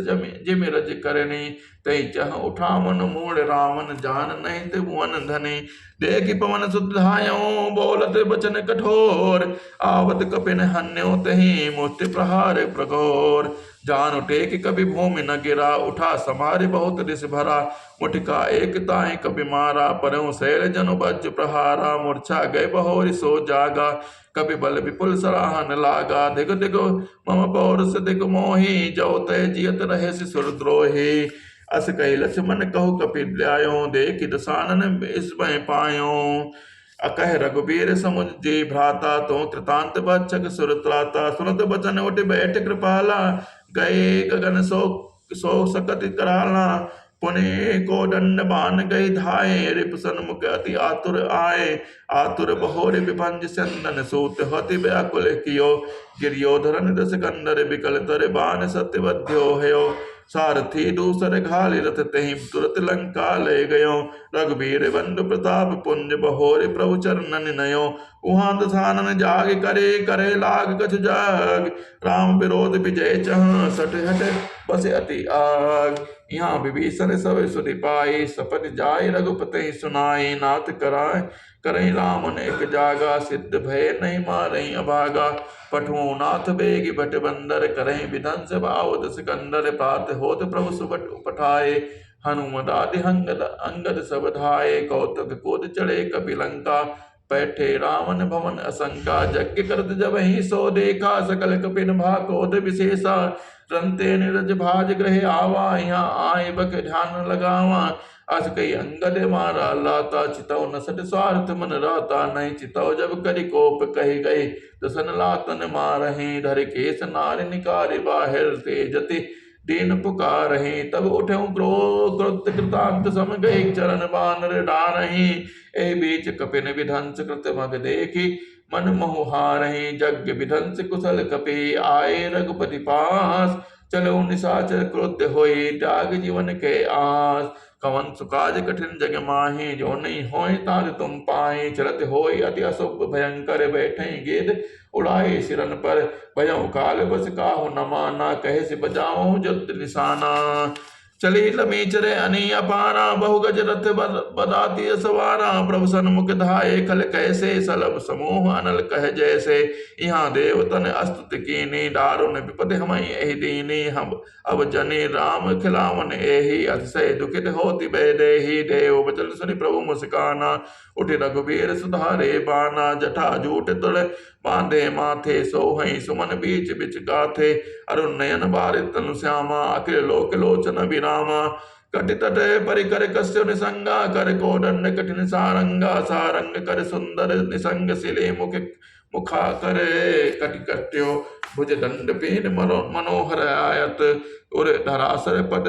जिमि रज करनी, तई चह उठा मन मूड़ रावण, जान नहीं त्रिभुवन धने, देखि पवन सुत धायों, बोलत बचन कठोर, आवत कपिन हन्यो तहि, मुष्टि प्रहार प्रघोर, जान उठे कि कभी भूमि न गिरा, उठा समारे बहुत रिस भरा, मुठिका एक ताहि कभी मारा, परहु शैल जनु वज्र प्रहारा, मूर्छा गए बहोरि सो जागा, कपि बल विपुल सराहन लागा, दिग दिग मम पौरुष दिग मोहि, जो तय जियत रहे सिसुर द्रोही, अस कही लक्ष्मण कहु कपि ल्यायो, देखि दसानन इसमय पायो, अकह रघुबीर समुझ जी भ्राता, तो कृतांत बच्चक सुर त्राता। सुनत बचन उठ बैठ कृपाला, गए गगन सो सकत कराला। पुनि को दंड बान गई धाये, रिप सन्मुख अति आतुर आए। आतुर बहोर विभंज चंदन सूत, हति व्याकुल कियो। गिरियोधरन दस कंदर बिकल तर, बान सत्यवध्यो हयो। सारथी दूसर घाली रथ, तहि तुरत लंका ले गयो। रघुबीर बंधु प्रताप पुंज, बहोर प्रभु चरणन नयो। उहाँ दसानन जाग करे, करे लाग कछु जाग। राम विरोध विजय चह, सठ हट बस अति आग। यहाँ विभीषण सब सुधि पाई, सपथ जाय रघुपति सुनाई। नाथ कराय करई राम अनेक जागा, सिद्ध भय नहीं मारई अभागा। पठुओ नाथ बेग भट बंदर, करहि विधंस बावद सिकंदर। प्रात होत प्रभु सुबट पठाए, हनुमत आदि अंगद सब धाये। कौतुक कूद चढ़े कपिलंका, बैठे रावण भवन असंका। यज्ञ करत जब ही सो देखा, सकल कपिन भा क्रोध विशेषा। रंते निरज भाज ग्रह आवा, यहाँ आए बक ध्यान लगावा। अस कई अंगद मारा लाता, चितौ नसट स्वार्थ मन राता। नहीं चितौ जब करि कोप कहि गए, दसन लातन मारहि। धर केस नार निकारि बाहिर, तेजति दीन पुकारहि। तब उठऊं क्रोध कृतांत सम, गए चरण बानर डारहि। ए बीच कपिन विधंस कृत मग देखी, मन मोह हारहि। यज्ञ विधंस कुशल कपि, आए रघुपति पास। चलो निशाचर क्रोध होई, त्याग जीवन के आस। कवन सुकाज कठिन जग माहि, जो नहीं होय ताज तुम पाए। चलत होय अति अशुभ भयंकर, बैठे गिद उड़ाए सिरन पर। भयउ काल बस काहू न माना, कहे से बजाओ युद्ध निशाना। चली लमी चरे अनी अपारा, बहु गज रथ बदाती सवारा। प्रभु सन्मुख धाये खल कैसे, सलभ समूह अनल कह जैसे। यहाँ देवतन अस्तुति कीनी, दारुण विपद हमई एहि दीनी। हम अब जने राम खिलावन एहि, अतिशय दुखित होति बैदेहि। देव बचन सुनि प्रभु मुस्काना, उठि रघुबीर सुधारे बाना। जटा जूट तुल बांधे माथे, सोहई सुमन बीच बिच गाथे। अरुण नयन बारित तनु श्यामा, अखिल लोक लोचन विरामा। कटि तट परिकर कस्य निसंगा, कर कोदंड कठिन सारंगा। सारंग कर सुंदर निसंग, सिले मुखा करे कटि कट्यो। भुज दंड पीन मनोहर आयत, उर धरासर पद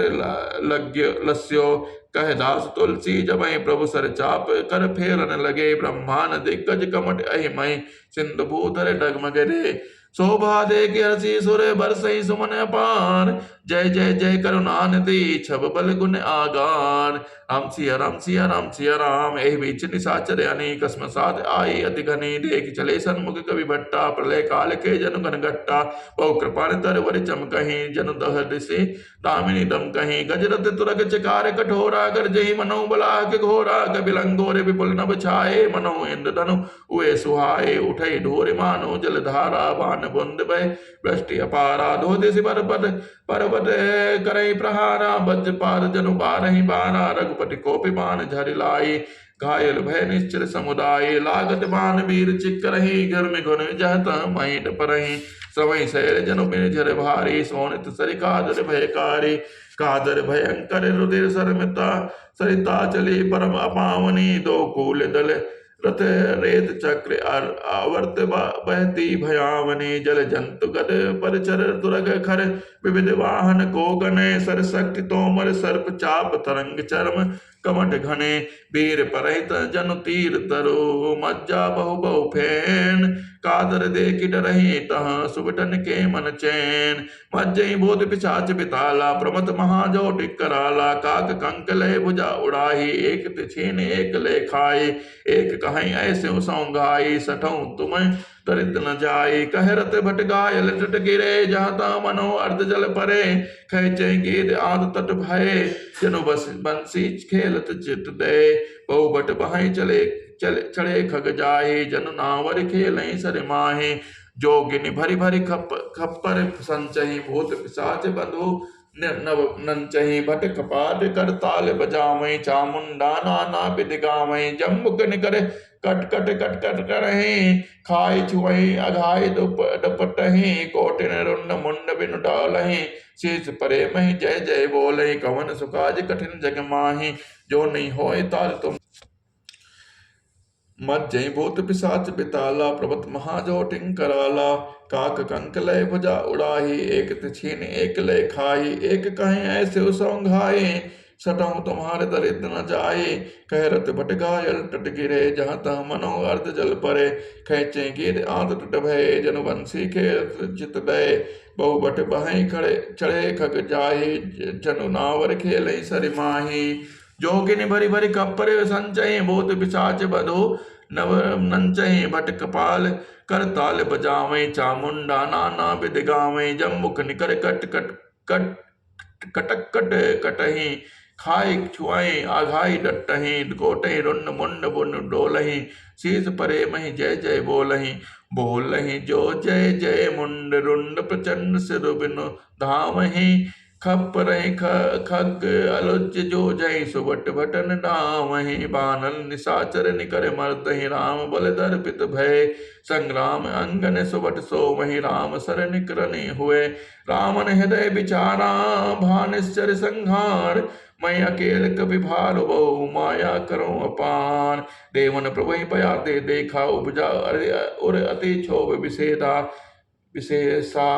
लग्य लस्यो। कह दास तुलसी जमय, प्रभु सर चाप कर फेरन लगे। ब्रह्मांड दिग्गज कमट अहिमय, सिंधु भूधर डगमगरे। शोभा दे के हसी सुर बरसई सुमन अपार। जय जय जय करुणानिधि, छब बल गुण आगार। राम सिया राम सिया राम सिया राम, एहि बीच निशाचर अनेक स्मसात आई अति घनी। देख चले सन्मुख कवि भट्टा, प्रलय काल के जन घन घट्टा। बहु कृपाण तर वर चमकहि, जन दह दिशि दामिनी दम कहीं। गजरथ तुरग चकार कठोरा, गर्जहि मनो बलाक घोरा। कपिलंगोर विपुल नभ छाए, मनो इंद्र धनु उए सुहाए। उठई ढोर मानो जलधारा, बान बुंद भय वृष्टि अपारा। धो दिशि पर्वत करई प्रहारा, वज्रपात जनु बारहि बारा। रघुपति कोपि बाण झरि लाई, घायल भय निश्चर समुदाय। लागत बाण वीर चिक्करहि, घर घुन जहत मही परहि। सवै शैल जनु बिन झर भारी, सोनित सरि कादर भयकारी। कादर भयंकर रुधिर सरमिता, सरिता चली परम अपावनी। दो कूल दल रथ रेत चक्र आवर्त बहती भयावनी। जल जंतु गद परचर तुरग खर, विविध वाहन को गणे। सर शक्ति तोमर सर्प चाप, तरंग चर्म कमट घने। वीर परहित जनु तीर तरु, मज्जा बहु बहु फेन। कादर देखि डरहि तहाँ, सुबटन के मन चैन। मज्जई भूत पिशाच बिताला, प्रमत महाजोटिक कराला। काक कंक लय भुजा उड़ाही, एक तिछीन एक ले खाए। एक कहीं ऐसे सौंगाई, सठौं तुम्हें तरित न जाई। कह रत भट गाय लटट गिरे, जहाँ ता मनो अर्ध जल परे। खेचे गीत आद तट भये, जनु बस बंसी खेलत चित दे। बहु बट बहाई चढ़े खग जाहे, जनु नावर खेलई सर माहे। जोगिनी भरी भरी खप्पर संचही, भूत पिशाच बंधु नव नंचही। भट कपाट कर ताल बजावई, चामुंडा नाना विधि गावई। जम्बुक निकर कट कट कट कट करहि, खाई छुअहि अघाय डपटहि। कोटिन रुंड मुंड बिनु डालहि, शीस परे महि जय जय बोलहि। कवन सुकाज कठिन जग माहि, जो नहीं होय ताल तुम मज्जै भूत पिशाच बिताला प्रभत महाजोटिंग कराला। काक कंक लय भुजा उड़ाही एक तिछीन एक लय खाई। एक कहें ऐसे उसंघाए सटहु तुम्हारे दरिद्र न जाए। कह रत भट घायल टट गिरे जहाँ तह मनो अर्ध जल परे। खेचे गिर आंत टट भय जनु बंसी खेत जित दय। बहु बट बहें खड़े चढ़े खग जाहि जनु नावर खेलई सरि माही। जोगिनी भरी भरी कपरे संचय भूत पिशाच बधो नव नंचहि भट कपाल कर ताल बजावे। चामुंडा नाना विध गावे जम्मुख निकर कट कट कट कटक कट कटहि। खाई छुआई आघाई डटहि कोटहि रुंड मुंड बुन डोलहि। शीस परे महि जय जय बोलहि बोलहि जो जय जय मुंड रुंड प्रचंड सिर बिनु धामहि। खप रहे खग अलुज जो जय सुबट भटन डामहि। बानल निशाचर निकर मर्दहि राम बल दर्पित भय। संग्राम अंगन सुबट सोमहि राम सर निकरनि हुए। रामन हृदय विचारा भानिश्चर संहार। मैं अकेल कपि भार बहु माया करो अपार। देवन प्रभु पया ते देखा उपजा उर अति क्षोभ विषेदा विशेषा।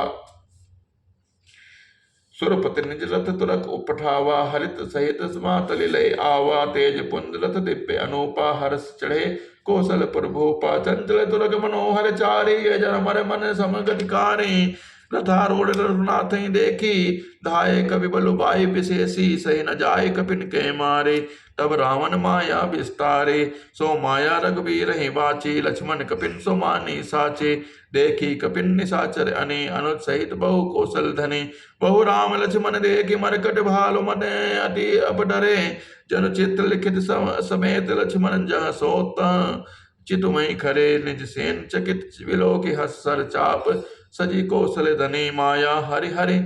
सुरपति निज रथ तुरक उपठावा हरित सहित समातलि लय आवा। तेज पुंज रथ दिव्य अनूपा हर्ष चढ़े कौशलपुर भूपा। चंचल तुरक मनोहर चारी जन मर मन समगतिकारी। रथारूढ़ रघुनाथ देखी धाये कवि बलु बाई विशेषी। सही न जाय कपिन के मारे तब रावण माया विस्तारे। सो माया रघुबीर ही बाची लक्ष्मण कपिन सो मानी साचे। देखी कपिन निशाचर अने अनुज सहित बहु कौशल धने। बहु राम लक्ष्मण देखि मरकट भालु मन अति अब डरे। जन चित्र लिखित समेत लक्ष्मण जह सोत चितुमय खरे। निज सेन चकित विलोकि हस्सर चाप सजी कौशल धने। माया हरि हरि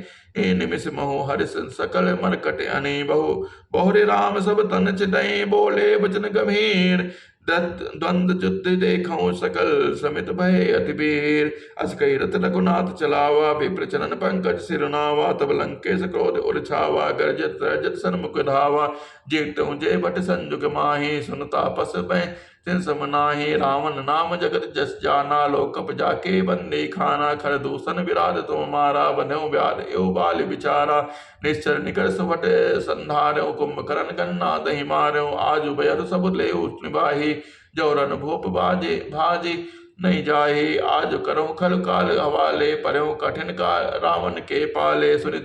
निमिष महु हरि सकल मरकट अने। बहु बहुरे राम सब तन चितई बोले वचन गंभीर। द्वंद युद्ध देखऊं सकल समित भय अति वीर। अस कही रथ रघुनाथ चलावा विप्र चरण पंकज सिरनावा। तब लंकेश क्रोध उरछावा गर्जत गर्जत सन्मुख धावा। जीतु जय भट संजुग माही सुनता पस भय तिन सम नाहि। रावण नाम जगत जस जाना लोकप जाके बंदी खाना। खर दूषण विराज तुम मारा बन्यो व्याध एव बाल विचारा। निश्चर निकर सुभट संधार्यो कुंभकर्ण गन्ना दहि मार्यो। आजु भयर सब लेउ निबाही जो रन भूप बाजे भाजे नहीं जाहे। आज करो खल काल हवाले परयो कठिन का रावण के पाले। सुनि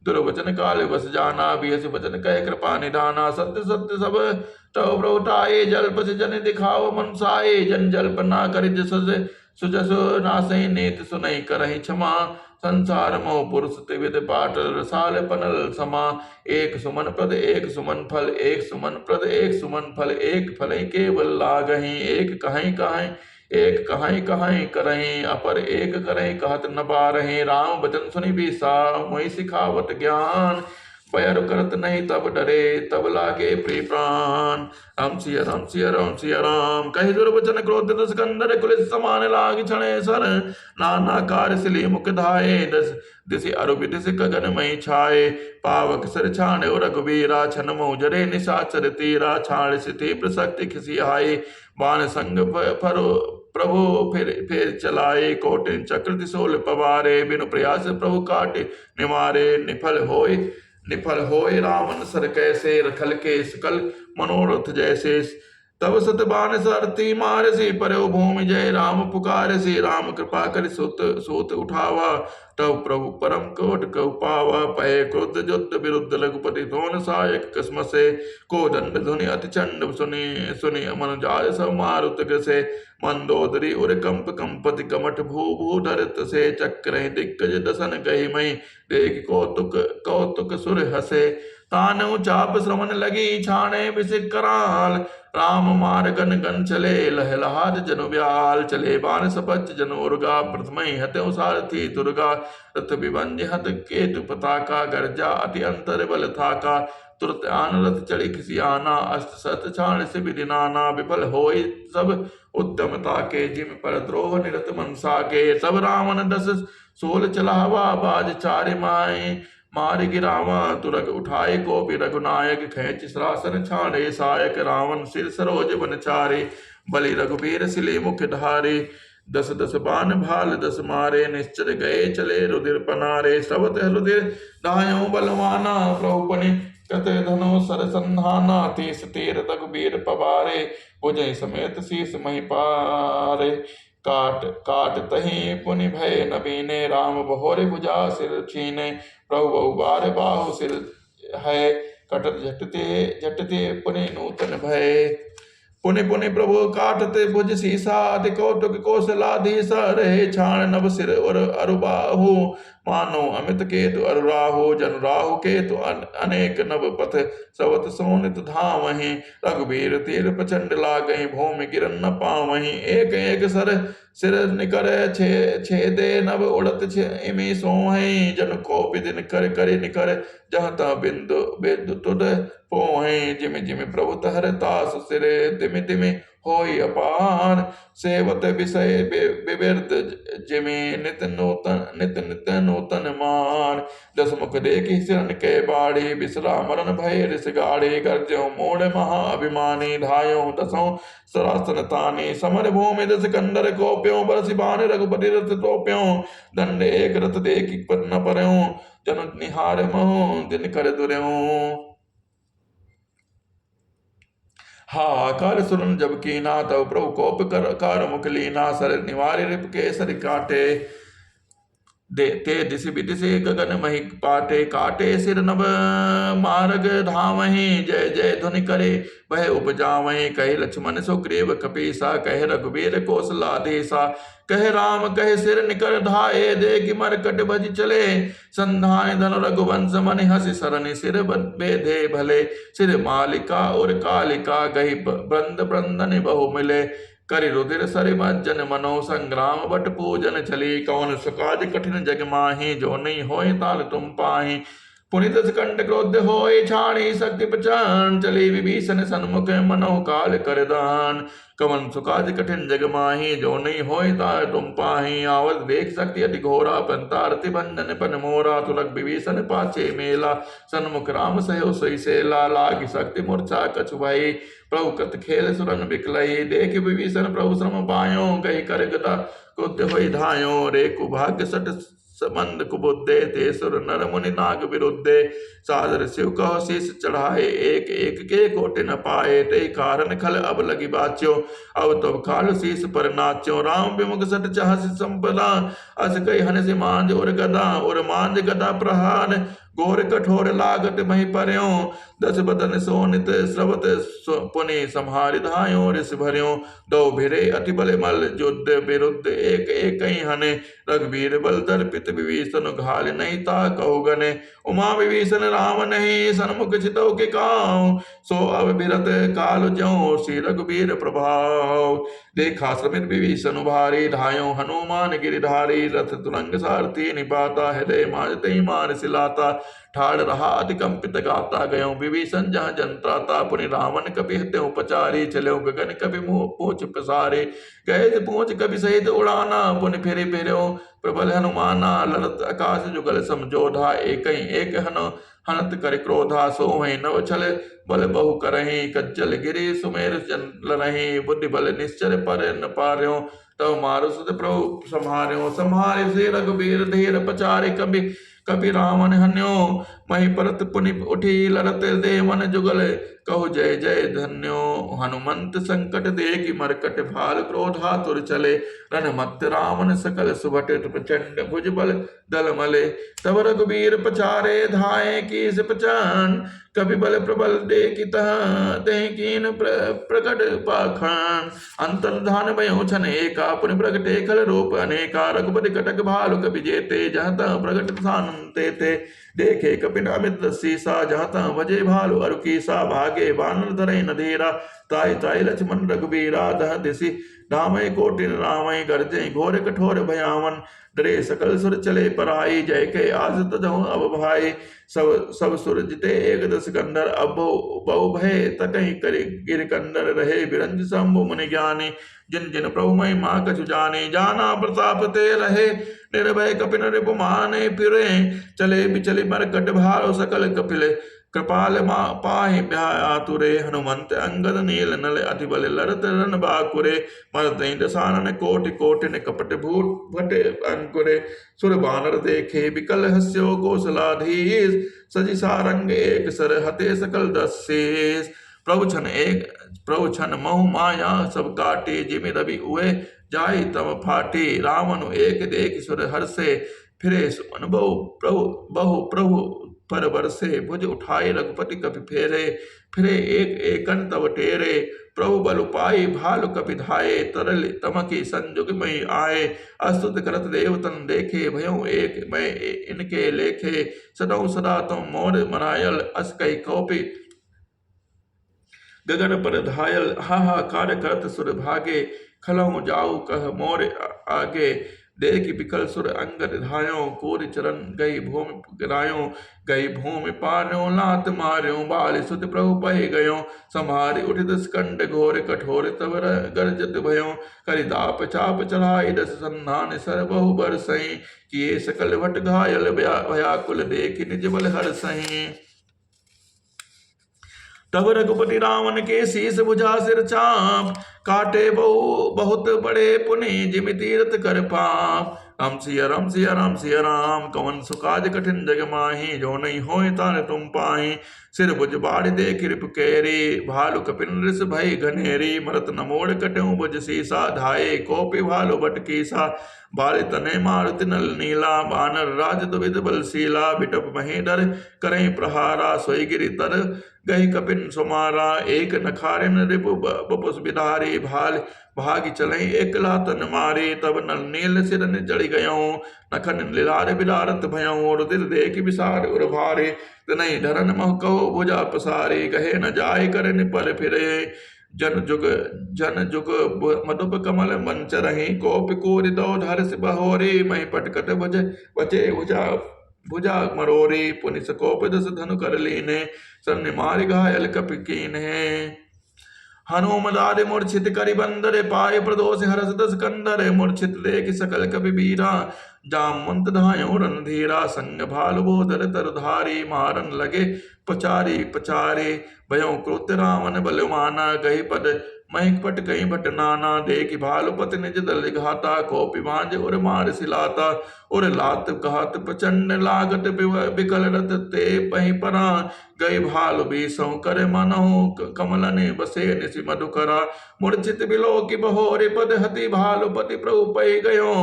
दुर्वचन काल बस जाना बियस वचन कह कृपा निधाना। सत्य सत्य सब तव प्रभुताए जल्प से जन दिखाओ मनसाए। जन जल्प ना करि सुजस नासै नेत सुनई करहि क्षमा। संसार मोह पुरुष त्रिविध पाटल रसाल पनल समा। एक सुमन प्रद एक सुमन फल एक सुमन प्रद एक सुमन फल। एक फल केवल लागहि एक कहाई कहाई करहि। अपर एक करहि कहत न पारहि। राम बचन सुनि बीसा मोहि सिखावत ज्ञान। पैर करत नहीं तब डरे तब लागे प्रिय प्राण। राम सिया राम सिया राम सिया राम। कहि दुर्वचन क्रोध स्कंदर कुलिस समान लाग क्षणे सर। नाना कार्य सिली मुख धाये दिशि अरुविद से गगन मई छाए। पावक सर छाण रघुबीरा छन मोह जरे निशाचर तीरा। छाण सिथि प्रसक्ति खिसी आए बाण संग फरो प्रभु फिर चलाए। कोटिन चक्र त्रिशूल पवारे बिनु प्रयास प्रभु काटे निवारे। निफल होय रावण सर कैसे रखल के सकल मनोरथ जैसे। तब सतबान सरती मारसी परयो भूमि जय। राम पुकारसी राम कृपा कर सूत उठावा। तब प्रभु परम कोट कौ पावा। पय क्रोध युद्ध विरुद्ध रघुपति दोन सायक कसम से। को दंड धुनि अति चंड सुनि सुनि मन जाय सब मारुत ग्रसे। मंदोदरी उर कंप कंपति कमठ भू भू धरत से। चक्र दिग्गज दसन गही मई देख कौतुक सुर हसे। तानउ चाप श्रवण लगी छाणे बिसिक कराल। राम मार गन गन चले लहलहार जनु ब्याल। चले बाण सपच जनु उर्गा प्रथमहि हत्यो सारथी दुर्गा। रथ विभंज हत केतु पताका गर्जा अति अंतर बल थाका। तुरत आन रथ चढ़ी खिसी आना अष्ट शत छाण से विधि नाना। विफल होय सब उत्तमता के जिम पर द्रोह निरत मनसा के। तब रावण दस सोल चलावा बाज चारि माए। मार गिरावा तुरग उठाए को भी रघुनायक। खेच सरासन छाड़े सायक रावण सिर सरोज बन चारे। बलि रघुबीर सिले मुख धारे, दस दस बाण भाल दस मारे, निश्चर गए चले रुधिर पनारे, श्रवत रुधिर दायों बलवाना, प्रभु पुनि कत धनो सर संधाना, तीस तीर रघुबीर पवारे, भुजय समेत शीस मही पारे, काट काट तही पुनि भय नबीने, राम बहोरे भुजा सिर छीने, प्रभु बहु बार बाहु सिर है, कटत झटते झटते पुनि नूतन भय, पुनि पुनि प्रभु काटते भुज सीसा, अति कौतुक कौशलाधीसा, रहे छाण नभ सिर और अरुबाहु, मानो अमित केतु अरुराहु, जन राहु केतु अनेक नभ पथ, सवत सोनित धामहि, रघुबीर तीर प्रचंड लागहि, भूमि गिरन न पावहि, एक एक सर सिर निकर छेदे नभ उड़त इमि सोहहि, जन को विदिन कर करि निकर, जहाँ तहाँ बिंदु बिंदु तुद पोहै, जिमि जिमि प्रभु तहर तास सिरे, तिमि तिमि होई अपार, सेवत विषय विविर्त जिमि नित नित नूतन मान, दस मुख देखी सिरन के बाड़ी, बिसरा मरण भय ऋष गाड़ी, गर्जो मोड़ महा अभिमानी, धायो दसों सरासन तानी, समर भूमि दस कंदर कोप्यों, बरसि बाण रघुपति रथ तोप्यों, दंड एक रथ देखी पर न परयों, जन निहार महु दिन कर दुर्यों, हाहाकार सुरन जब कीना, तब प्रभु कोप कर कार मुख लीना, सर निवारे रिप के सर काटे, ते दिशि विदिशि गगन मही पाटे, काटे सिर नभ मार्ग धामहि, जय जय ध्वनि करे वह उपजावहि, कहे लक्ष्मण सुग्रीव कपीसा, कहे रघुबीर कौशलाधीसा, कहे राम कहे सिर निकर धाये, देखि मरकट भज चले, संधान धनु रघुवंश मनि, हसि सरनि सिर बेधे भले, सिर मालिका और कालिका, गही ब्रंद ब्रंदन बहु मिले, करि रुधिर सरि मज्जन मनो, संग्राम बट पूजन चली, कौन सुकाज कठिन जग माही, जो नहीं होय ताल तुम पाही, पुनित कंठ क्रोध होय छाणी, शक्ति प्रचंड चली, विभीषण सन्मुख मनो काल कर दान, कवन सुकाज कठिन जग माही, जो नहीं होय ताल तुम पाही, आवत देख शक्ति अति घोरा, पंतारति भंजन पन मोरा, तुलक विभीषण पाछे मेला, सन्मुख राम सयो सोई सेला, लागी शक्ति मूर्छा कछु भई, प्रभु कृत खेल सुरन बिकलई, देख विभीषण प्रभु श्रम पायो, गई कर गदा क्रुद्ध होई धायो, रेकु भाग्य सट संबंध कुबुद्धे, ते सुर नर मुनि नाग विरुद्धे, सादर शिव कहो शीस चढ़ाए, एक एक के कोटि न पाए, ते कारण खल अब लगी बाच्यो, अब तब खाल शीस पर नाच्यो, राम विमुख सट चाहस संपदा, अस कई हनसि मांझ और गदा, और मांझ गदा प्रहार, घोर कठोर लागत मही पर्यों, दस बदन सोनित स्रवत पुनि संहारि धायो, ऋष भर्यों, दो भिरे अति बल मल युद्ध विरुद्ध, एक एक हने, रघुबीर बल दर्पित विभीषण, घाल नहीं ता कहु गने, उमा विभीषण राम नहीं, सन्मुख छितौ के काऊ, सो अब बिरत काल ज्यों, श्री रघुबीर प्रभाव, देखा श्रमित विभीषण भारी, धायो हनुमान गिरिधारी, रथ तुरंग सारथी निपाता, हृदय माज तई मान सिलाता, ठाड़ रहा अतिकंपित गाता, गयो विभीषण जहाँ जनत्राता, पुनि रावण कपि हत्यु पचारी, चलो गगन कपि मुँह पूछ पसारे, गए पूछ कपि सहित उड़ाना, पुनि फिरे फिरो प्रबल हनुमाना, ललत आकाश जुगल समझोधा, एक हन हनत कर क्रोधा, सो वही नव छल बल बहु करही, कज्जल गिरी सुमेर लरही, बुद्धि बल निश्चर पर न पार्यो, तब मारु सुत प्रभु संहार्यो, संहारे से रघुबीर धीर पचारे, कपि रावण हन्यो, मही परत पुनि उठी, लरत दे मन जुगल, कहु जय जय धन्यो, हनुमंत संकट देखि मरकट भाल, क्रोधातुर चले, रण मत रावण सकल सुभट, प्रचंड भुज बल दल मले, तब रघुबीर पचारे धाये कीस प्रचंड, कपि बल प्रबल देखि तहि कीन प्रकट पाखंड, अंतर्धान भयो छन एका, पुनि प्रगटे खल रूप अनेका, रघुपति कटक भालु कपि जेते, जहाँ तहाँ प्रगट सानते थे, देखे कपिन अमित सीसा, जहाँ तहाँ भजे भालु अरु कीसा, भागे बानर धरे न धीरा, ताई ताई लक्ष्मण रघुबीरा, दह दिशि धामय कोटिन रामय, गर्जे घोर कठोर भयावन, डरे सकल सुर चले पराई, जय के आज तजहु अब भाई, सब सुर जिते एक दस कंदर, अब बहु भय तकहि करि गिर कंदर, रहे बिरंज शंभु मुनि ज्ञानी, जिन जिन प्रभु महिमा कछु जाने, जाना प्रताप ते रहे, निर्भय कपिन रिपु माने फिरे, चले बिचले मरकट भारो सकल कपिले, कृपाल पाहि आतुरे हनुमंत अंगद नील नल अति बल लरत रन बाकुरे मरदई दसानन कोटि कोटि ने कपट भूट भट अंकुरे सुर बानर देखे विकल हस्यो कौशलाधीश सजी सारंग एक सर हते सकल दस्सेस प्रभु छन महु माया सब काटे जिमि रवि उए जाय तम फाटे रावण एक देख सुर हर्षे फिरे सुमन बहु प्रभु पर बरसे भुज उठाए रघुपति कपि फेरे फिरे एक एकन तब टेरे प्रभु बल पाई भालु कपि धाये तरल तमकी संजुग में आए अस्तुत करत देवतन देखे भयो एक मैं इनके लेखे सदौ सदा तुम मोर मनायल अस कई कौपी गगन पर धायल हाहाकार करत सुर भागे खलहु जाऊ कह मोर आगे देख विकल सुर अंगद धायो कोरि चरण गई भूमि गिरायो गई भूमि पार्यो लात मार्यो बाल सुत प्रभु पहि गयो संहारि उठित स्कंड घोर कठोर तव गर्जत भयो करिताप चाप चढ़ाई दस संधान सर बहु बरसई किए सकल भट घायल भयाकुल देख निज बल हरसई तब रघुपति रावण के शीस भुजा सिर चाप काटे बहुत बड़े पुनि जिमि तीरथ कर पाप राम सिया राम सिया राम सिया राम कवन सुकाज कठिन जग माही जो नहीं होय तार तुम पाही सिर भुज बाढ़ दे कृप केरी भालु कपिन रिस भई घनेरी मरत न मोड़ कटऊ भुज सीसा धाये कोपि भालु बट कीसा बाल तने मारुति नल नीला बानर राज दुविध बलशीला बिटप महेडर करें प्रहारा सोई गिरि तर गही कपिन सुमारा एक नखारिन रिपु बपुस बिधारी भाल भाग चलई एक लातन मारे तब नल नील सिर जड़ गयो नखन लिलार बिलारत भयों रुदिर देख विसार उर भारे तनई धरन मह कहो भुजा पसारे कहे न जाय कर निपर फिरे जन जुग मधुप कमल मंच रही कोप कोरि दो धर से बहोरे मही पटकट भज बचे भुजा मरोरे पुनि सकोप दस धनु कर लीने सन्नि मारि घायल कपि कीन्हे हनुमदादि मूर्छित करि बंदर पाए प्रदोष हरस दस कंदर मूर्छित देख सकल कपि बीरा जामवंत धायो रणधीरा संग भालु बोधर तरधारी मारन लगे पचारी पचारे भयो क्रुत रावण बलवाना गही पद महिक पट कहीं भट नाना देख भालुपति निज दल घाता कोपि भांज उर मार सिलाता उर लात घात प्रचंड लागत बिकल रत ते पही परा गई भालु बीसों कर मनहु कमलने बसे निसि मधुकरा मूर्छित बिलो की बहोरे पद हति भालुपति प्रभु पै गयो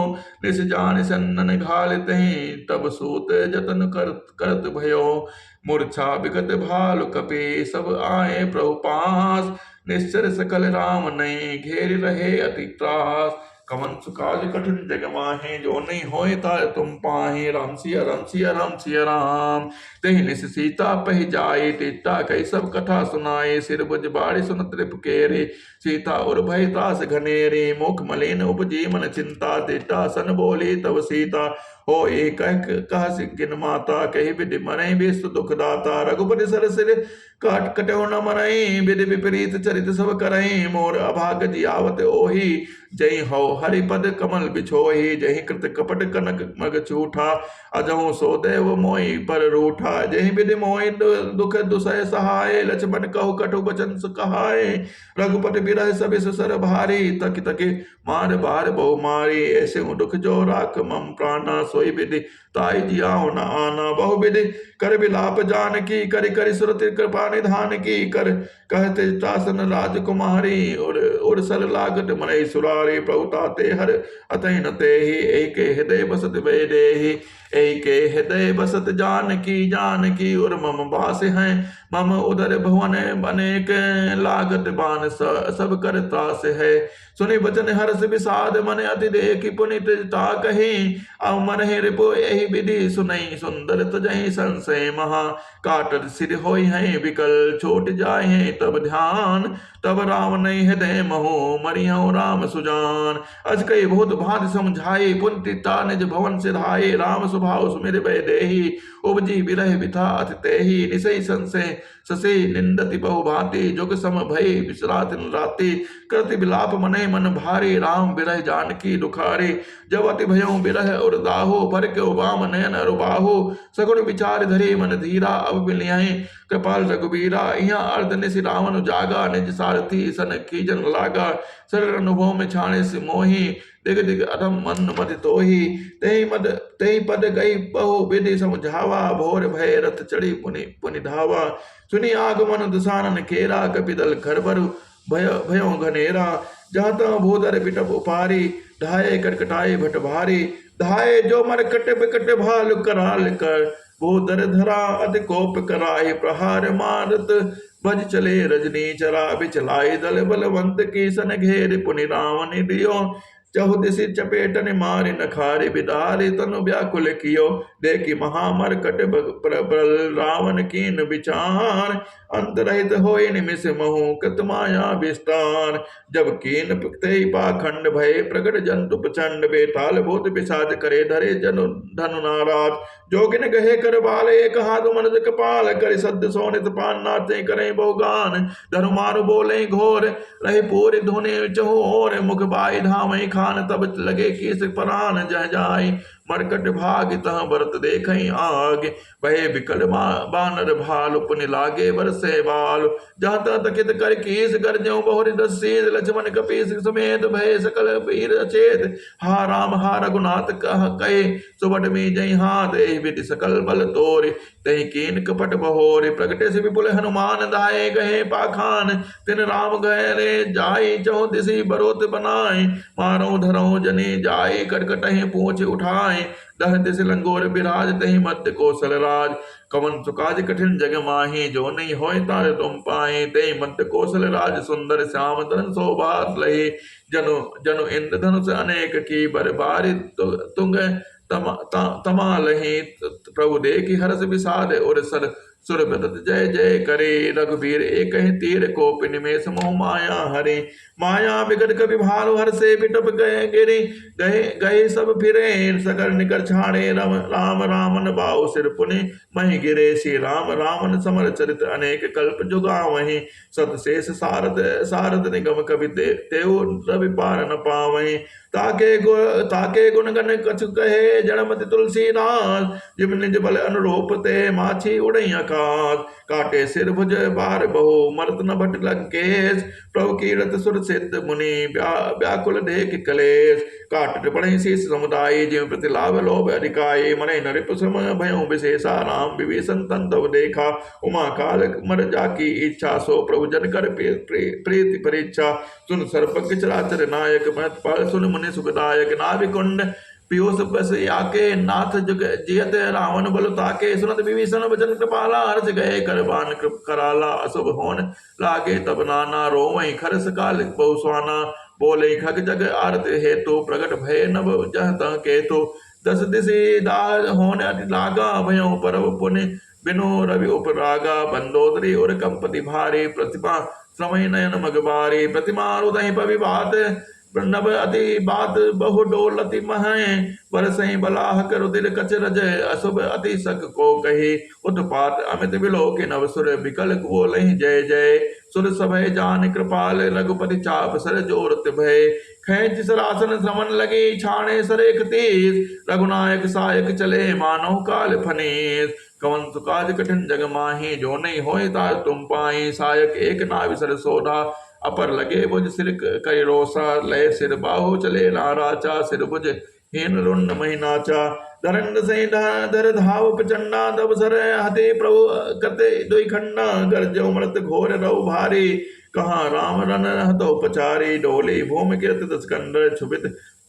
निस जान सन्नन घाल तही तब सूत जतन करत भयो मूर्छा विगत भालु कपि सब आए प्रभु पास निश्चर सकल राम नहीं घेर रहे अति त्रास कवन सुकाज कठिन जग माहे जो नहीं होए तार तुम पाहे राम सिया राम सिया राम सिया राम तहि निस सीता पहि जाए टीटा कई सब कथा सुनाए सिर बुझ बाड़ी सुन त्रिप केरे सीता उर भय त्रास घनेरे मुख मलिन उपजी मन चिंता टीटा सन बोली तब सीता हो एक कह सिंकिन माता कही विधि मरई बेस्तु दुख दाता रघुपति सर सिर काट कटो न मनई विधि विपरीत चरित सब करई मोर अभाग जियावत ओही जय हो हरिपद कमल बिछोही जय कृत कपट कनक मग छूठा अजहु सो देव मोई पर रूठा जय विधि मोई दुख दुसह सहाय लक्ष्मण कहु कटु बचन कहाय रघुपति बिरह सब सर भारी तक तके मार बार बहु मारी ऐसे दुख जो राख मम प्राणा सोई विधि ताई जियाओ न आना बहु विधि कर विलाप जान की करि सुरति कृपा निधान की कर कहते तासन राजकुमारी और सल लागत मनई सुरारी प्रभुताते हर अतः न ते ही एक हृदय बसत वेदेहि एक हृदय बसत जान की और मम बास हैं मम उदर भुवन अनेक लागत बान सब कर त्रास है सुनि बचन हर्ष विषाद मन अति देखि पुनित ता कही अब मन हे रिपो यही विधि सुनई सुंदर तजहि संशय महा काटर सिर होई है विकल बिकल छूट जाए तब ध्यान, तब राम नहीं हृदय महो मरियो राम सुजान। अज कई बहुत भांति समझाए पुंतिता निज भवन सिधाए, राम स्वभाव सुमिर भय देहि उपजी विरह बिथा अति तेहि, निसई संशय ससे निंदति बहु भांति, जुग सम भय विश्रात राति, कृति विलाप मने मन भारी, राम विरह जानकी दुखारी। जब अति भयो विरह और दाहो, भर के वाम नयन अरु बाहु, सगुन विचार धरे मन धीरा, अब मिलियाहि कृपाल रघुबीरा। यहाँ अर्ध निशि रावण जागा, निज सारथी सन कीजन लागा, सरल अनुभव में छाणे से मोही, दिग दिग अधम मन मति तोही। तेहि पद गई बहु विधि समझावा, भोर भय रथ चढ़ी पुनि पुनि धावा। सुनी आगमन दुसानन केरा, कपिदल खरबरु भयो घनेरा। जहाँ तहाँ भूधर बिटप उपारी, ढाए कटकटाए भट भारी, धाये जो मर कट बिकट भाल कराल कर, भूधर धरा अति कोप कराए प्रहार मारत, भज चले रजनी चरा बिचलाए दल बलवंत की सन घेर, पुनि रावण दियो चहु दिशि चपेटन मारि नखारि, बिदारि तनु व्याकुल कियो देखि महामरकट प्रबल, रावण कीन विचार अंत रहित होय निमिष महु कृत माया विस्तार। जब कीन तेहि पाखंड भय प्रकट जंतु प्रचंड, बेताल भूत पिशाच करे धरे जनु धनु नाराज। जोगिन गहे कर बाल एक हाथ मनुज कपाल, कर सद्य सोनित पान नाचे करे बहुगान, धनु मारु बोले घोर रहे पूरी धुने चहु और, मुख बाई धामई खान तब लगे कीस परान, जह जाय मरकट भाग तह भरत देखई आग, भय बिकल बानर भाल पुनि लागे बरसे बाल। जहाँ तह तकित कर कीस गर्जो बहुरि दसीस, लक्ष्मण कपीस समेत भय सकल वीर अचेत, हा राम हा रघुनाथ कह कहे सुबट में जय हाथ, एहि विधि सकल बल तोरे तहि कीन कपट बहोरे। प्रगटे से विपुल हनुमान दाए गहे पाखान, तिन राम गए रे जाई चहु दिशि बरोत बनाए, मारो धरो जने जाए कटकटहि पूछ उठाए, दह दिशि लंगोर बिराज तहि मध्य कौशल राज। कवन सुकाज कठिन जग माही, जो नहीं होय तार तुम पाए, ते मध्य कौशल राज सुंदर श्याम धन शोभात लहे, जनु जनु इंद्र धनुष अनेक की बरबारी तुंग तमालहि, प्रभु देखि हर्ष विषाद और सर सुर बदत जय जय करे, रघुबीर एक तीर कोप निमेष मोह माया हरे। माया बिगड़ कवि भालु हर से बिटप गए गिरे, गए गए सब फिरे सकर निकर छाड़े, राम रामन बाऊ सिर पुनि महि गिरे। श्री राम रामन समर चरित अनेक कल्प जुगा वही, सत शेष सारद निगम कवि तेउ रवि पार न पावही। ताके गुण गण कछु कहे जड़मति तुलसीदास, जिम निज बल अनुरूप ते माछी उड़ई आकाश। काटे सिर भुज बार बहु मरत न भट लंकेश, प्रभु कीरत सुर सिद्ध मुनि व्याकुल देख कलेश। काट पढ़े शीस समुदाय जिम प्रति लाभ लोभ अधिकाय, मरे नरिप सम भयो विशेषा, राम विभीषण तंतव देखा। उमा काल मर जाकी इच्छा, सो प्रभु जन कर प्रीति परीक्षा। सुन सर्पक चराचर नायक, महत पाल सुन मुनि सुखदायक। नाभिकुंड पीयूष बस आके, नाथ जुग जियत रावण बल ताके। सुनत विभीषण वचन कृपाला, हर्ष गए कर बान कृप कराला। अशुभ होन लागे तब नाना, रोवई खरस काल बहु स्वाना। बोले खग जग आरत हेतु, प्रगट भय नभ जह तह केतु। दस दिशि दार होन अति लागा, भयो परव पुनि बिनु रवि उपरागा। बंदोदरी और कंपति भारी, प्रतिमा समय नयन मगबारी। प्रतिमा रुदहि पविभात, नभ अति बात बहु डोलति महै। बरसई बलाह कर दिल कच रजय, अशुभ अति सक को कही। उत्पात अमित बिलोक नव, सुर बिकल बोलहि जय जय। सुर सभय जान कृपाल, रघुपति चाप सर जोरत भय। खैंच सरासन श्रमण लगी, छाणे सरेख तीस। रघुनायक सायक चले, मानो काल फनीस। कवन सुकाज कठिन जग माही, जो नहीं होय तार तुम पाई। सायक एक नाभि सर सोधा, अपर लगे भुज सिर करि रोसा। लय सिर बाहु चले नाराचा, सिर भुज हीन रुंड महि नाचा। धरंड सही धर धाव प्रचंडा, तब सर हते प्रभु कते दुई खंडा। गर्जो मृत घोर रऊ भारी, कहाँ राम रन हतो पचारी। डोली भूमि कीर्त दस्कंदर,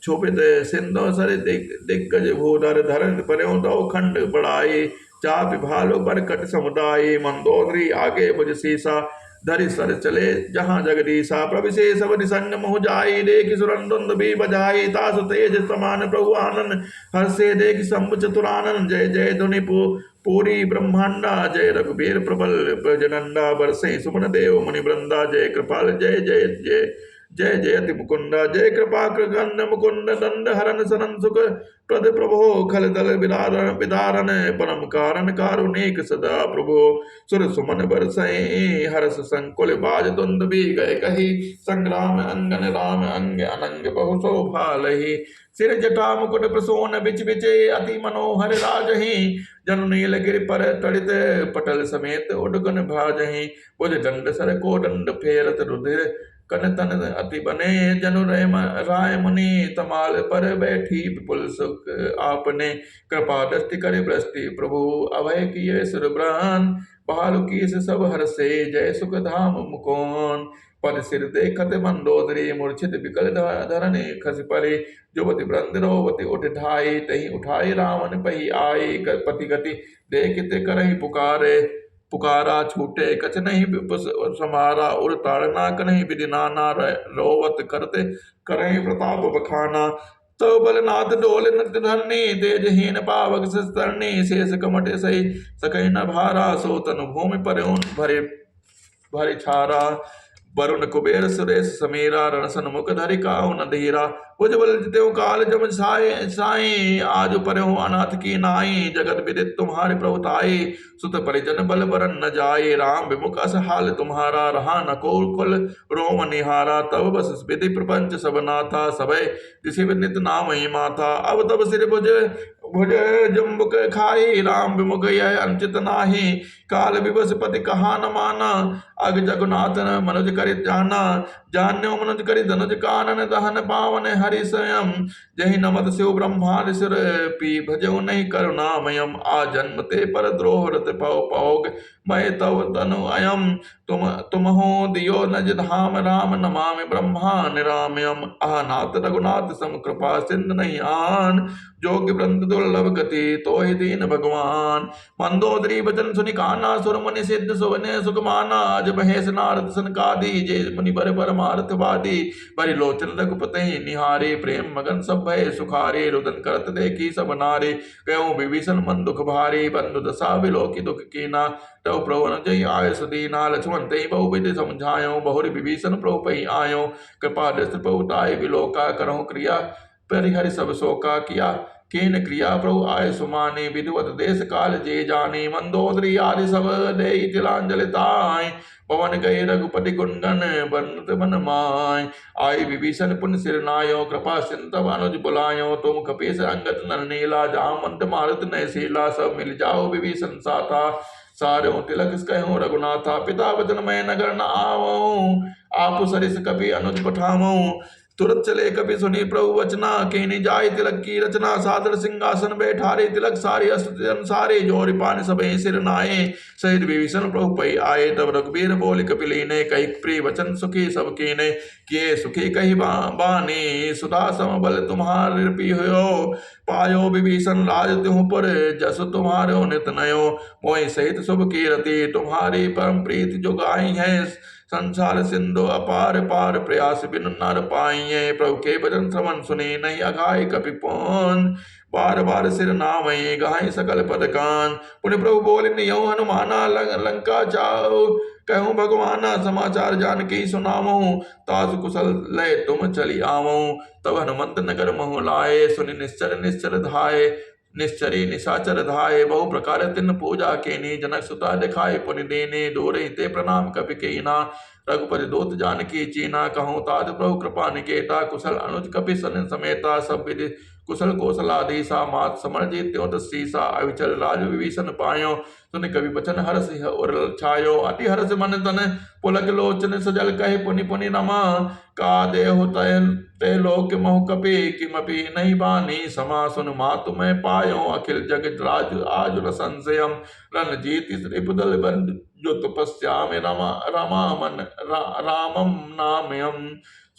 छुपित सिंधु सर दिग्गज भूधर। धरन पर्यो दो खंड बढ़ाई, चापि भालु बरकट समुदाय। मंदोदरी आगे भुज सीसा, धरि सर चले जहाँ जगदीशा। प्रभु से सब निसंग मोह जाई, देखि सुरंदुंद भी बजाई। तासु तेज समान प्रभु आनन, हर से देखि शंभु चतुरानन। जय जय धुनि पूरी ब्रह्मांडा जय रघुबीर प्रबल जनंडा बरसे सुमन देव मुनि वृंदा जय कृपाल जय जय जय जय जयति मुकुंदा जय कृपा कृगंड मुकुंद दंड हरन सरन सुख प्रद प्रभो खल दल विदारण विदारण परम कारण कारुणिक सदा प्रभो सुर सुमन बरसई हरस संकुल बाज द्वंद भी गए कही संग्राम अंगन राम अंग अनंग बहु शोभा लही सिर जटा मुकुट प्रसोन बिच बिचे अति मनोहर राजही जनु नील गिर पर तड़ित पटल समेत उडगन भाजही बुझ दंड सर को दंड फेरत रुधिर कन तन अति बने जनु राय मुनि तमाल पर बैठी विपुल सुख आपने कृपा दृष्टि करे बृष्टि प्रभु अभय किए सुर ब्रह्म बालु की सब हर्षे जय सुख धाम मुकोन पद सिर देखत मंदोदरी मूर्छित विकल धरने खस परे जुवति वृंद रोवती उठ ढाई तही उठाई रावण पही आई पति गति देखते करही पुकारे पुकारा छूटे कछ नहीं समारा उड़ ताड़ना कन्हीं विधि नाना रोवत करते करें प्रताप बखाना तो बलनाथ डोल नृत्य धरनी तेजहीन पावक तरनी शेष कमट सही सकई न भारा सो तनु भूमि पर भरे भरे छारा वरुण कुबेर सुरेश समीरा रण सन्मुख धरि काहु न धीरा उज्जवल जितेउ काल जम साई आज परहु अनाथ की नाई जगत विदित तुम्हारे प्रभुताई सुत परिजन बल बरन न जाए राम विमुख अस हाल तुम्हारा रहा न को कुल रोम निहारा तब बस विधि प्रपंच सब नाथा सबय जिसे नित नाम ही माथा अब तब सिर भुज भुज जम्बुक खाई राम विमुख यह अंचित नाही काल विवश पति कहा न माना अग जगुनाथ मनुज करि जाना जान्यो मनुज करि धनुज कानन दहन पावन हरि स्वयं जहि नमत शिव ब्रह्मादि सिर पी भजऊ नहीं करुणामयम आ जन्म ते पर द्रोह रत पौग मैं तव तनु अयम तुम हो दियो नज धाम राम नमामि ब्रह्मा निरामयम आनाथ रघुनाथ सम कृपा सिंध नहीं आन जोग वृंद दुर्लभ गति तो ही दीन भगवान मंदोदरी बचन सुनि काना सुर मुनि सिद्ध सुवने सुखमाना अज महेश नारद सनकादि जय मुनि बर परमार्थ वादी बरि लोचन रघुपति निहारे प्रेम मगन सब भय सुखारे रुदन करत देखी सब नारे कहो विभीषण मन दुख भारे बंधु दशा विलोकी दुख कीना तव प्रभु जय आय सुदीना लक्ष्मण ते बहु विधि समझायो बहुरी विभीषण प्रभु पई आयो कृपा दृष्टि प्रभु ताय विलोका करहु क्रिया परिहरि सब शोका किया केन क्रिया प्रभु आय सुमाने विधिवत देश काल जे जाने मंदोदरी आदि सब दे तिलांजलि ताय पवन गए रघुपति गुणगन बनत मन माय आई विभीषण पुन सिर नायो कृपा सिंधु अनुज बुलायो तुम कपीस अंगत नर नीला जामंत मारुत नय शीला सब मिल जाओ विभीषण साथा सारो तिलक कहूँ रघुनाथा पिता वचन मैं नगर न आवऊं आप सरिस कपि अनुज पठाऊं तुरंत चले कपि सुनी प्रभु वचना केनी जाय तिलक की रचना सादर सिंहासन बैठारे तिलक सारे अस्तन सारे जोर पान सबे सिर नाये सहित विभीषण प्रभु पै आए तब रघुबीर बोल कपिलीने कही प्रिय वचन सुखी सब कीने किए सुखी कही बानी सुधा सम बल तुम्हार हो पायो विभीषण राज त्यों पर जस तुम्हारो नित नयो मोहि सहित शुभ कीरति तुम्हारी परम प्रीति जो गाई है संसार सिंधु अपार पार प्रयास बिन नर पाइये प्रभु के भजन श्रवण सुने नहीं अघाय कपि पौन बार बार सिर नामय गाय सकल पद कान पुण्य प्रभु बोले नियो हनुमाना लंका जाओ कहूँ भगवाना समाचार जान के सुनामो तासु कुशल लय तुम चली आवो तब हनुमंत नगर महु लाए सुनि निश्चर निश्चर धाये निश्चरी निशाचर धाये बहु प्रकार तिन पूजा केनी जनक सुता दिखाए पुनि देने दोरे ते प्रणाम कपि केना रघुपति दोत जानकी चीना कहूँ तात प्रभु कृपा निकेता कुशल अनुज कपि सन समेता सब विधि कुशल कौशलाधीसा मात समर्जित त्यों सीसा अविचल राज विभीषण पायो सुन कवि बचन हरस उर छायो अति हरस मन तन पुलक लोचन सजल कहे पुनि पुनि रमा का देहु तय लोक महु कपि किमपि नहीं बानी समा सुन मातु मैं पायो अखिल जगत राज आज न संशयम रणजीत श्रीपुदल बंद जो तपस्यामि रामम नामयम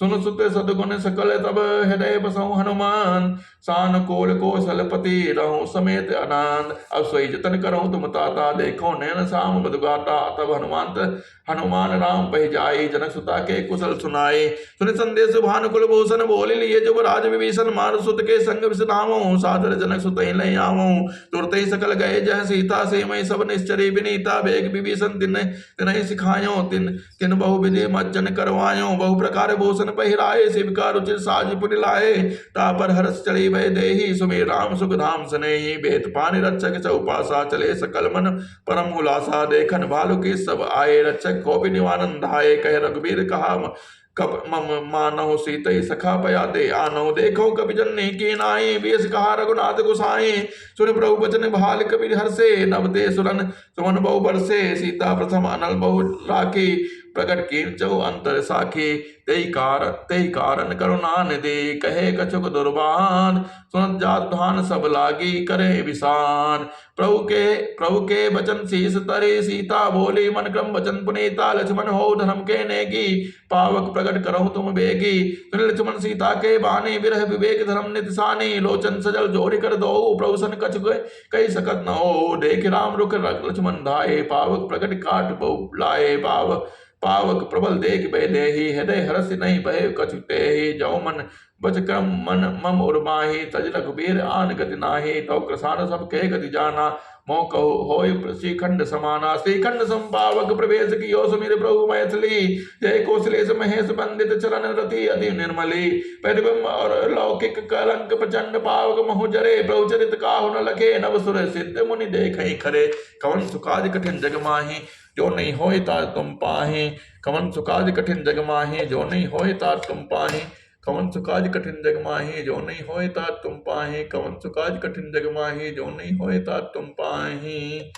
सुन सुत सदगुण सकल तब हृदय बसहु हनुमान सान कोल कौशलपति रहूं समेत आनंद अब सोई जतन करहूं तुम ताता देखो नैन साम बदगाता तब हनुमंत हनुमान राम पह जाए, जनक सुता के कुशल सुनाए। सुनि संदेश भानुकुल भूषण, बोले लिए जुब राज विभीषण, मारु सुत के संग विषधामो, सादर जनक सुत लय आवो। तुरत ही सकल गए जह सीता, से मई सब निश्चरी विनीता, बेग विभीषण तिनहि सिखायो, तिन तिन बहु विधि मज्जन करवायो। बहु प्रकार भूषण पहिराए, शिवका रुचिर साज पुनि लाए। तापर हर्ष चढ़ी भय देहि, सुमे राम सुख धाम सनेहि। बेत पानि रक्षक चौपासा, चले सकल मन परम उलासा। देखन भालु की सब आए, रक्षक को भी निवारन धाये। कह रघुबीर कहा कब मम मानहु, सीतहि सखा पया दे आनहु। देखो कपि जन्य की नाई, बेस कहा रघुनाथ गोसाई। सुन प्रभु बचन भाल कबीर हर्षे, नव दे सुरन सुमन बहु बरसे। सीता प्रथम अनल बहु राखी, प्रकट कींचहु अंतर साखी। तेई कारण करुणा निधि, कहे कछुक दुर्बान। सुनत जात धान सब लागी, करे विसान। प्रभु के बचन शीस तरे, सीता बोली मन क्रम वचन पुनीता। लक्ष्मण हो धर्म के नेगी, पावक प्रकट करहु तुम बेगी। सुन लक्ष्मण सीता के बानी, विरह विवेक धर्म नितिसानी। लोचन सजल जोड़ी कर दो, प्रभु सन कछुक कही सकत न हो। देख राम रुख लक्ष्मण धाये, पावक प्रकट काट बहु लाए। पावक प्रबल देख भय देहि, हृदय हर्ष नहीं भय कछु तेहि। जौ मन बच क्रम मन मम उर्माहि, तज रघुबीर आन गति नाहि। तौ कृसान सब कह गति जाना, मोह कहो होय श्रीखंड समाना। श्रीखंड संपावक प्रवेश कियो, सुमिर प्रभु मैथिली। जय कौशलेश महेश बंदित, चरण रति अति निर्मली। प्रतिबिंब और लौकिक कलंक प्रचंड, पावक महु जरे। प्रभु चरित काहु न लखे, नव सुर सिद्ध मुनि देखहि खरे। कवन सुकाज कठिन जग माहि, जो नहीं होय तार तुम पाहि। कवन सुकाज कठिन जग माहि, जो नहीं होय तार तुम पाहि। कवन सुकाज कठिन जग माहि, जो नहीं होय तार तुम पाहि। कवन सुकाज कठिन जग माहि, जो नहीं होय तार तुम पाहि।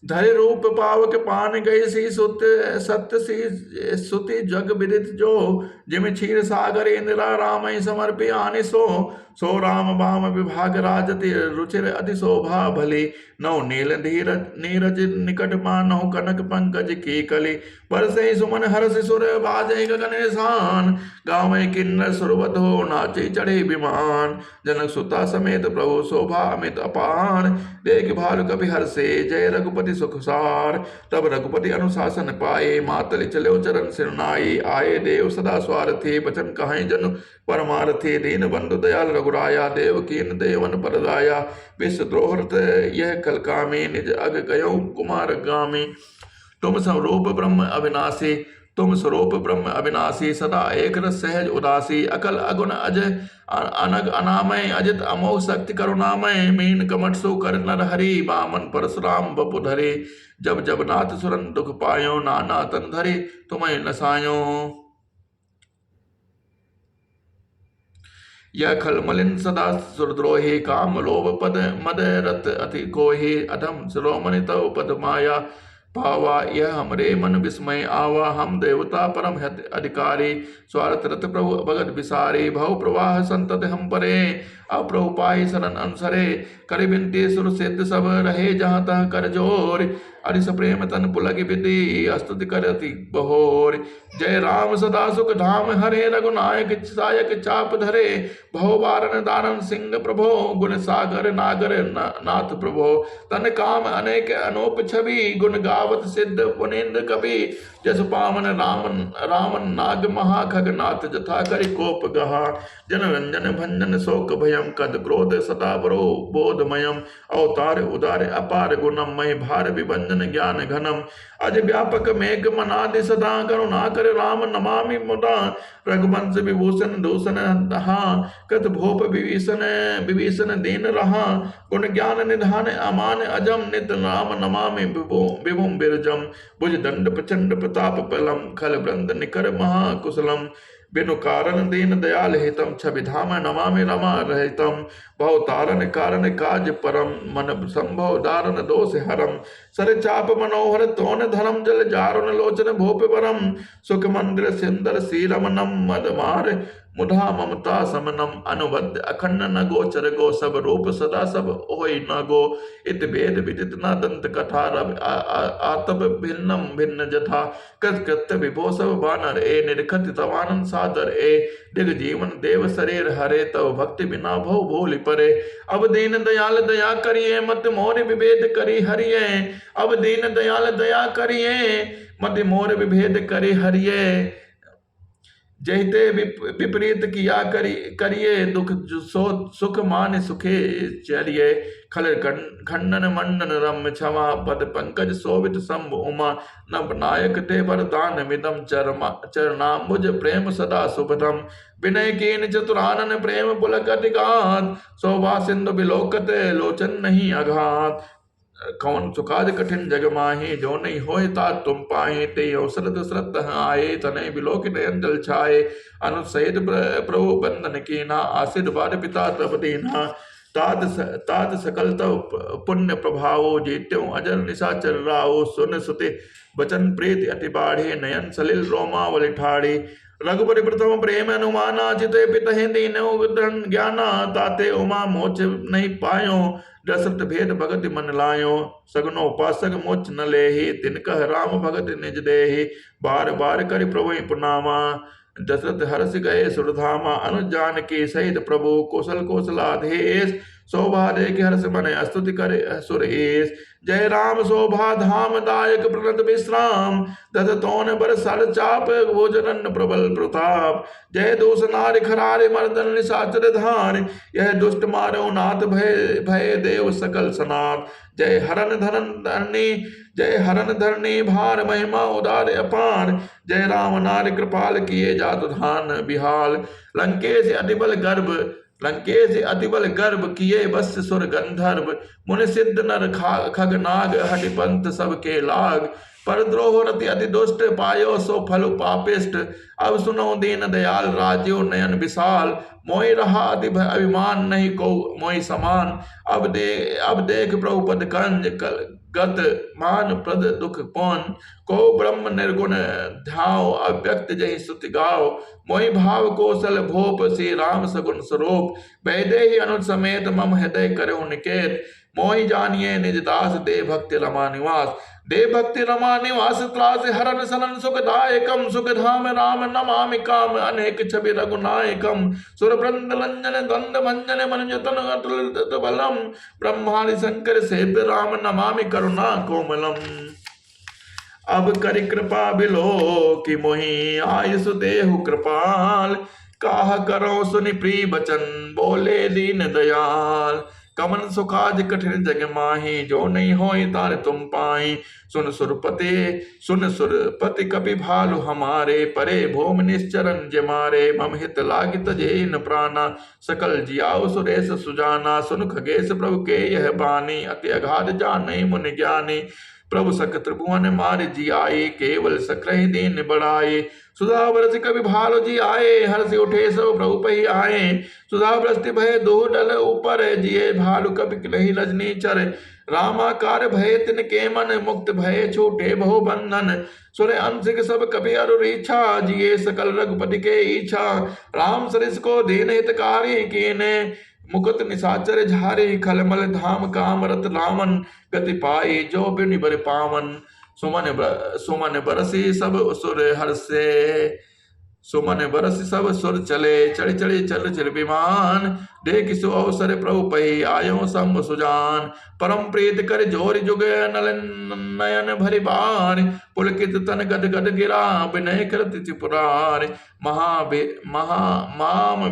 धरे रूप पावक पान गए, सी सुत सत्य सी सुति जग विदित जो। जिम क्षीर सागर इंदिरा राम समर्पि आनि सो राम बाम विभाग राजति, रुचिर अति शोभा भली। नौ नील नीरज निकट मानहु, कनक पंकज की कली। बरसे सुमन हर्ष सुर, बाजे गगन निशान। गावे किन्नर सुरवत हो, नाचे चढ़े विमान। जनक सुता समेत प्रभु शोभा अमित अपार। देख भालु कपि हर्षे, जय रघुपति सुखसार। तब रघुपति अनुशासन पाए, मातल चलो चरण सिरनाई। आए देव सदा स्वार्थी, बचन कहाई जनु परमार्थी। दीन बंधु दयाल रघुराया, देव कीन देवन पर दाया। विश्व द्रोहत यह कल कामी, निज अग गयो कुमार गामी। तुम स्वरूप ब्रह्म अविनाशी, तुम स्वरूप ब्रह्म अविनाशी। सदा एक रस सहज उदासी, अकल अगुण अज अनग अनामय। अजित अमोघ शक्ति करुणामय, मीन कमठ सो कर नर हरि। बामन परशुराम बपु धरे, जब जब नाथ सुरन दुख पायो। नाना तन धरे तुम्हें नसायो, यह खल मलिन सदा सुरद्रोही। काम लोभ पद मद रत अति कोहि, अधम शिरोमणि तव पद माया। पावा यह हमरे मन विस्मय आवा, हम देवता परम अधिकारी। स्वार्थ रत प्रभु भगत विसारी, भव प्रवाह संतत हम परे। अप्रभु पाहि शरण अनुसरे, कर बिनती सुर सिद्ध सब रहे। जहाँ तह कर जोर, अरिस प्रेम तन पुलग विधि। स्तुति करति बहोर, जय राम सदा सुख धाम हरे। रघुनायक सायक चाप धरे, भव बारन दानन सिंह प्रभो। गुण सागर नागर नाथ प्रभो, तन काम अनेक अनूप छवि। गुण गावत सिद्ध पुनिंद कवि, जस पावन रामन नाग महा। खगनाथ जथा करि कोप गहा, जन रंजन भंजन शोक भयम। कद क्रोध सदा बरो बोधमयम, अवतार उदार अपार गुणम। मय भार विभंजन ज्ञान घनम, अज व्यापक मेघ मनादि सदा। करुणा कर राम नमामि मुदा, रघुवंश विभूषण दूषण दहा। कत भोप विभीषण दीन रहा, गुण ज्ञान निधान अमान अजम। नित राम नमामि विभुम बिरजम, भुज दंड प्रचंड प्रताप बलम। खल वृंद निकर महाकुशलम, बिनु कारण दीन दयाल हितम, छवि धाम नमामि रमा रहितम। भव तारण कारण काज परम, मन संभव दारुण दोष हरम। सर चाप मनोहर तोन धर्म, जल जारुण लोचन भूप बरम। सुख मंदिर सिंदर श्रीरमनम, मद मार मुधा ममता समनम। अनुबद्ध अखंड न गोचर गो, सब रूप सदा सब होय न गो। इत भेद विदित न दंत कथा, रवि आतप भिन्नम भिन्न जथा। कृत कृत्य विभो सब बानर ए, निरखत तवानन सादर ए। दिग जीवन देव शरीर हरे, तव भक्ति बिना भव भूलि परे। अब दीन दयाल दया करिए, मत मोर विभेद करी हरिये। अब दीन दयाल दया करिए, मत मोर विभेद करी हरिये। जहिते विपरीत किया करिए, दुख सो सुख मान सुखे चरिए। खल खंडन मंडन रम, क्षमा पद पंकज शोभित शंभ उमा। नव नायक ते वरदान मिदम, चरणाम्बुज प्रेम सदा सुभदम। विनय कीन चतुरानन, प्रेम पुलक गात। शोभा सिंधु बिलोकत, लोचन नहीं अघात। कौन सुखाद कठिन जग माहे, जो नहीं होए तात तुम पाए। ते अवसरत श्रद्ध आए, तनय बिलोक नयन जल छाए। अनुसहित प्रभु बंधन कीना, आशीर्वाद पिता तब दीना। तात सकल तव पुण्य प्रभावो, जेत्यो अजर निशाचर राओ। सुन सुते बचन प्रीति अति बाढ़े, नयन सलिल रोमावलि ठाड़े। रघुपति प्रथम प्रेम अनुमाना, जिते पितहि दीनो ज्ञाना। ताते उमा मोच नहीं पायो, दशरथ भेद भगति मन लायो। सगनो उपासक मोच न लेहि, तिनकह राम भगति निज देहि। बार बार करि प्रभु प्रणामा, दशरथ हर्ष गए सुरधामा। अनुज जानकी सहित प्रभु, कौशल कौशलाधीश। शोभा देख हर्ष मन, स्तुति करे सुरेश। जय राम शोभा धाम, दायक प्रणत विश्राम। दशतोन बर सर चाप, भोजन प्रबल प्रताप। जय दूस नारि खरारे, मर्दन निशाचर धार। यह दुष्ट मारो नाथ, भय भय देव सकल सनाथ। जय हरन धरन धरनी, जय हरन धरनी भार। महिमा उदार अपार, जय राम नार कृपाल, किए जात धान बिहाल। लंकेश अतिबल गर्भ, लंकेश अतिबल गर्भ, किए वश्य सुर गंधर्व। मुनि सिद्ध नर खग नाग, हटि पंथ सबके लाग। पर द्रोह रति अति दुष्ट, पायो सो फल पापिष्ट। अब सुनो दीन दयाल, राजियो नयन विशाल। मोहि रहा अति अभिमान, नहीं को मोहि समान। अब देख प्रभु पद कंज, गत मान प्रद दुख पौन। को ब्रह्म निर्गुण ध्याओ, अव्यक्त जहि स्तुति गाओ। मोहि भाव कौशल भूप, श्री राम सगुण स्वरूप। वैदेही अनुज समेत, मम हृदय करहु निकेत। मोहि जानिए निज दास, दे भक्ति रमा निवास। दे भक्ति रमा निवास, त्रास हरन सनन सुखदायकम। सुख धाम राम नमामि काम, अनेक छवि रघुनायकम। सुर वृंद लंजन द्वंद भंजन, मनुजतन अतुलित बलम। ब्रह्मादि शंकर सेव्य, राम नमामि करुणा कोमलम। अब करि कृपा बिलो कि मोहि, आयुष देहु कृपाल। काह करो सुनि प्रिय बचन, बोले दीन दयाल। कमन सुखाज कठिन जग माही, जो नहीं होई तार तुम पाई। सुन सुरपति कपि भालु हमारे, परे भूमि निश्चरन जमारे। मम हित लागित जेन प्राणा, सकल जियाउ सुरेश सुजाना। सुन खगेश प्रभु के यह बानी, अति अगाध जानै मुनि ज्ञानी। प्रभु सक त्रिभुवन मार जियाए, केवल सक्रहि दीन बढ़ाए। सुधा बरस कवि भालो जी आए, हर्ष उठे सब प्रभु पही आए। सुधा बरसति भय दो डल ऊपर, जिये भालु कवि नहीं रजनी चर। रामाकार भय तिन के मन, मुक्त भय छूटे बहु बंधन। सुर अंशिक सब कवि अरुर इच्छा, जिये सकल रघुपति के इच्छा। राम सरिस को दीन हितकारी, कीने मुकुट निशाचर झारी। खलमल धाम काम रत रामन, गति पाई जो बिनि बर पावन। सुमन बरसी सब सुर हर्षे, सुमन बरसी सब सुर चले। चढ़ चल विमान, देख सो अवसर प्रभु पही, आयो शंभ सुजान। परम प्रीत कर जोर जुग, नल नयन भरि बार। पुलकित तन गद गद गिरा, विनय करति त्रिपुरार। माम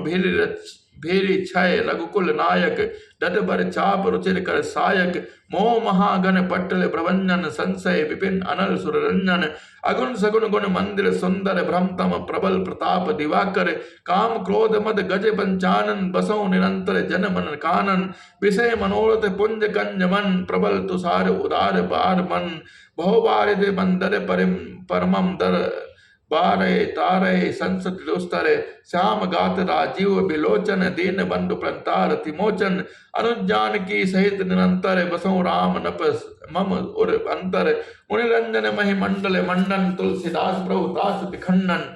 भीरि क्षय रघुकुल नायक, डट बर चाप रुचिर कर सायक। मोह महागण पट्टल प्रभंजन, संशय विपिन अनल सुररंजन। अगुण सगुण गुण मंदिर सुंदर, भ्रमतम प्रबल प्रताप दिवाकर। काम क्रोध मद गज पंचानन, बसौ निरंतर जन मन कानन। विषय मनोरथ पुंज कंज मन, प्रबल तुषार उदार बार मन। बहु बारिद बंदर परमम दर, बारे तारे संसद दुस्तर श्याम गात राजीव बिलोचन दीन बंधु प्रंतार तिमोचन अनुज जानकी सहित निरंतर बसों राम नप मम उर अंतर मुनिरंजन महि मंडल मंडन तुलसीदास प्रभु तास खंडन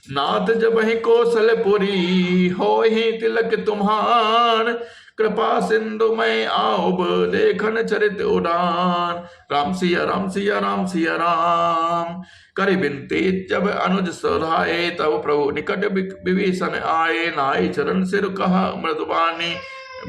नाथ जब ही कौशलपुरी हो ही तिलक तुम्हार कृपा सिंधु में आओ देखन चरित उड़ान राम सिया राम सिया राम सिया राम करि बिनती जब अनुज सराए तब प्रभु निकट विभीषण आए नाई चरण सिर कहा मृदुबानी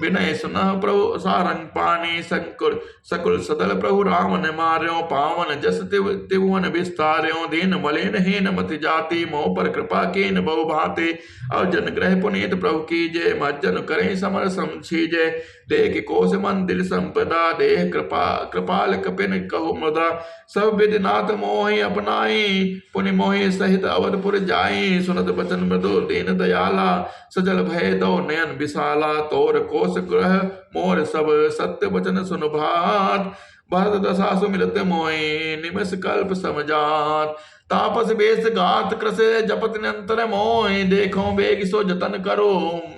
विनय सुनह प्रभु सारंग पानी संकुल सकुल सदल प्रभु राम ने मार्यो पावन जस तिभुवन विस्तार्यो दीन मलिन हीन मति जाति मोह पर कृपा कीन बहु भांति अर्जन ग्रह पुनीत प्रभु कीजे मज्जन करें समर समझीजे देख कोश मंदिर संपदा देह कृपाल कपिन कहो मुदा सब विधिनाथ मोहि अपनाई पुनि मोहि सहित अवधपुर जाई सुनत बचन मृदु दीन दयाला सजल भय दो नयन विशाला तोर कोश ग्रह मोर सब सत्य वचन सुन भात भरत दशा सुमिरत मोहि निमिष कल्प समझात तापस बेस गात कृस जपत निरंतर मोहि देखो बेग सो जतन करो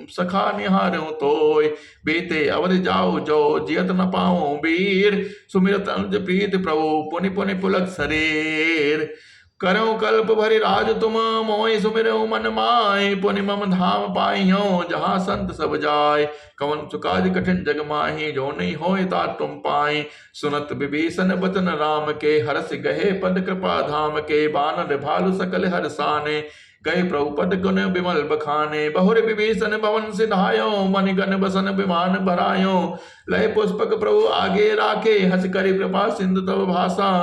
सखा निहारो तोय बीते अवध जाओ जो जियत न पाओ वीर सुमिरत अनुज प्रीत प्रभु पुनि पुनि पुलक शरीर करो कल्प भरि राज तुम मोहि सुमिरो मन माय पुनि मम धाम पाइयो जहाँ संत सब जाय कवन सुकाज कठिन जग माही जो नहीं होय ता तुम पाई सुनत विभीषण बचन राम के हरस गहे पद कृपा धाम के बानर भालु सकल हरसाने गए प्रभु पद गुण विमल बखाने बहुर विभीषण भवन सिधायो मन गण बसन विमान भरायो लय पुष्पक प्रभु आगे राखे हस करि कृपा सिंधु तव भाषा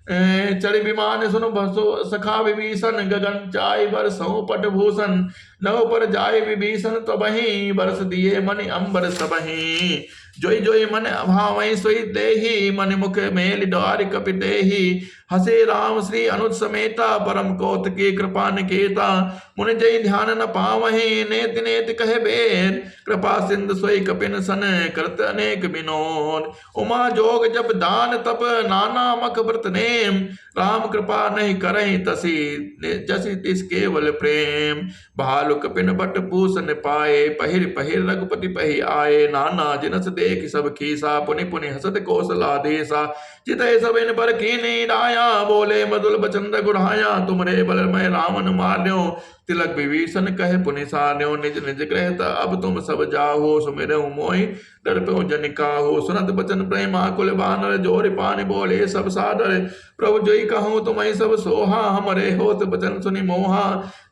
चढ़ विमान सुन बसो सखा विभीषण गगन चाय बरसों पट भूषण नव पर जाय विभीषण तबहि बरस दिए मन अंबर सबहि जोई जोई मन अभावै सोई देहि मन मुख मेल द्वार कपि देहि हसे राम श्री अनुज समेता परम कौतुकी कृपा निकेता मुनि जय ध्यान न पावहि नेत नेत कहे बेद कृपा सिंधु सोई कपिन सन करत अनेक विनोद उमा जोग जप दान तप नाना मख व्रत नेम राम कृपा नहीं करहि तसी जसी तिस केवल प्रेम भालु कपिन बट भूषण पाए पहिर पहिर रघुपति पहि आए नाना जिनस देख सब खीसा पुनि पुनि हसत कौशलाधीसा चितय सब इन पर कीनी डाया बोले मधुल बचन रघुराया तुमरे बल में रावण मार्यो तिलक विभीषण कहे पुनि सार्यो निज निज गृह अब तुम सब जाहो सुमिरहु मोहि डरपो जनिका हो सुनत बचन प्रेम आकुल बानर जोर पानी बोले सब सादर प्रभु जोई कहूँ तुम्हें सब सोहा हमरे होत बचन सुनि मोहा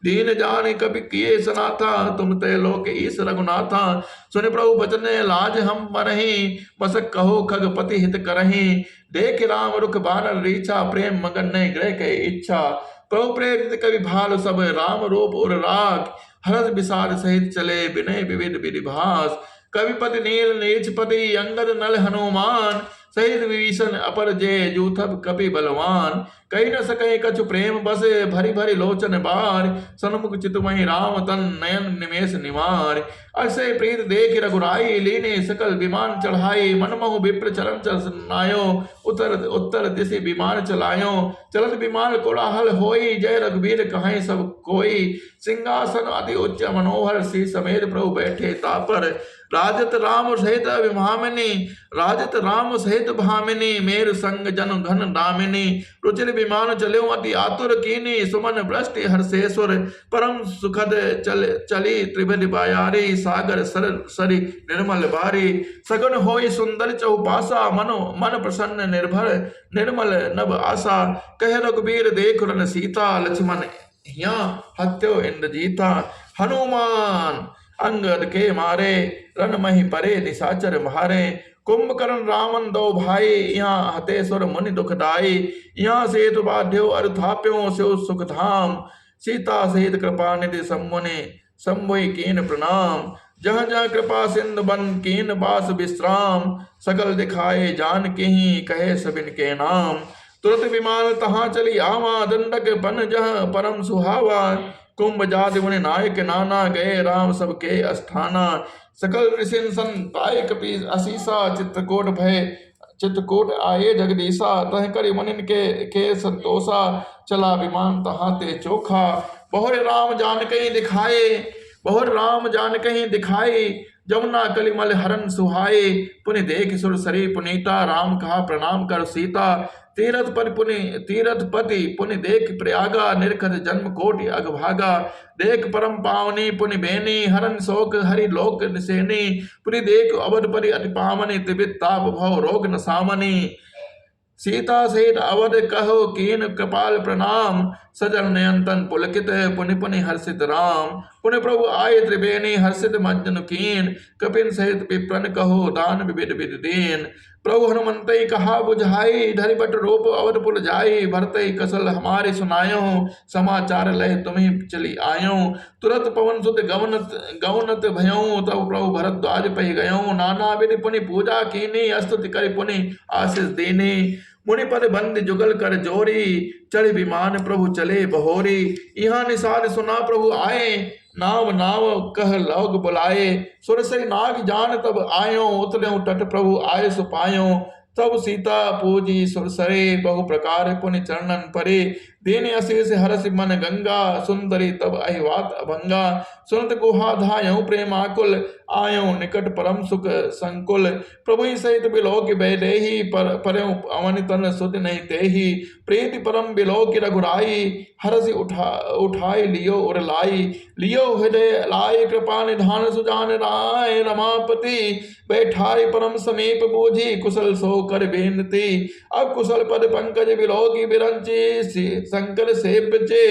दीन जान कभी किए सनाथा तुम ते लोक ईस रघुनाथा सुनि प्रभु बचन लाज हम मरही मसक कहो खगपति हित करही देख राम रुख बानर रीछा प्रेम मगन ने ग्रह के इच्छा प्रभु प्रेरित कवि भाल सब राम रूप उर राग हरस विसार सहित चले विनय विविध विधिभास कविपति नील नीचपति अंगद नल हनुमान सहित विभीषण अपर जय जूथब कपि बलवान कही न सके कछु प्रेम बसे भरी भरी लोचन बार सन्मुख चितमहि राम तन नयन निमेष निवार असे प्रीत देख रघुराई लीने सकल विमान चढ़ाई मनमोह विप्र चरण चरनायो उत्तर उत्तर दिशि विमान चलायो चलत विमान कोलाहल होई जय रघुवीर कहाई सब कोई सिंहासन अति उच्च मनोहर सी समेत प्रभु बैठे तापर राजत राम सहित भामिनी मेरु संग जन घन दामिनी रुचिर विमान चले अति आतुर कीनी सुमन वृष्टि हर्षेश्वर परम सुखद चली त्रिभुज बायारी सागर सर सरी निर्मल बारी सगुन होई सुंदर चौपासा मनो मन प्रसन्न निर्भर निर्मल नभ आशा कह रघुबीर देख रन सीता लक्ष्मण यहाँ हत्यो इंद्रजीता हनुमान अंगद के मारे रन मही परे निशाचर मारे कुंभकर्ण रावण दो भाई यहाँ हतेश्वर मुनि दुखदाई यहाँ सेतु बाध्यो अर्थाप्यो से सुख धाम सीता सहित कृपा निधि सम्मुनि सम्भुई कीन प्रणाम जहाँ जहाँ कृपा सिंधु बन कीन बास विश्राम सकल दिखाए जान के ही कहे सबिन के नाम तुरंत विमान तहाँ चली आवा दंडक बन जह परम सुहावा कुंभ जाति मुनि नायक नाना गए राम सबके अस्थाना सकल ऋषि सन पाए कपि असीसा चित्रकोट भय चित्रकूट आए जगदीशा, तह करि मुनिन के संतोषा, चला विमान तहाँ ते चोखा। बहुर राम जान कहीं दिखाए, बहुर राम जान कहीं दिखाई, जमुना कलिमल हरन सुहाए। पुनि देख सुरसरी पुनीता, राम कहा प्रणाम कर सीता। तीरथ पति पुनि देख प्रयागा, निरखत जन्म कोटि अगभागा। देख परम पावनी पुनि बेनी, हरन शोक हरि लोक निसेनी। पुनि देख अवध परि अति पावनी, त्रिविध ताप भव रोग न सामनी। सीता सहित अवध कहो कीन कृपाल प्रणाम, सजल नयन तन पुलकित पुनि पुनि हर्षित राम। पुनि प्रभु आए त्रिवेणी, हर्षित मज्जन कीन, कपिन सहित विप्रन कहो दान विविध विधि दीन। प्रभु हनुमंतई कहा बुझाई, धरि बट रूप अवधपुर जाई। भरतई कसल हमारे सुनायो, समाचार लय तुम्ही चली आयो। तुरत पवन सुत गवनत भयऊ, तब प्रभु भरद्वाज पहि गयऊ। नाना विधि पुनि पूजा कीनी, स्तुति करि पुनि आशीष दीनी। मुनि पद बंद जुगल कर जोरी, चढ़ विमान प्रभु चले बहोरी। यहाँ निषाद सुना प्रभु आए, नाम नाम कह लोग बुलाए। सुरसरी नाग जान तब आयो, उतल्यों तट प्रभु आए सुपायो। तब सीता पूजी सुरसरे, बहु प्रकार पुनि चरणन परे। दीन अशीष हरष मन गंगा, सुंदरी तब अहिवात अभंगा। सुनत गुहा धायऊ प्रेमाकुल, आयो निकट परम सुख संकुल। प्रभु सहित बिलोक बैदेही, परयों अवन तन सुध नहीं तेही। प्रीति परम बिलोक रघुराई, हरषि उठाई लियो उर लाई। लियो हृदय लाई कृपा निधान, सुजान राय रमापति। बैठाई परम समीप बूझी, कुशल सो कर बेनती। अब कुशल पद पंकज बिलोकी बिरंची, शंकर से बचे।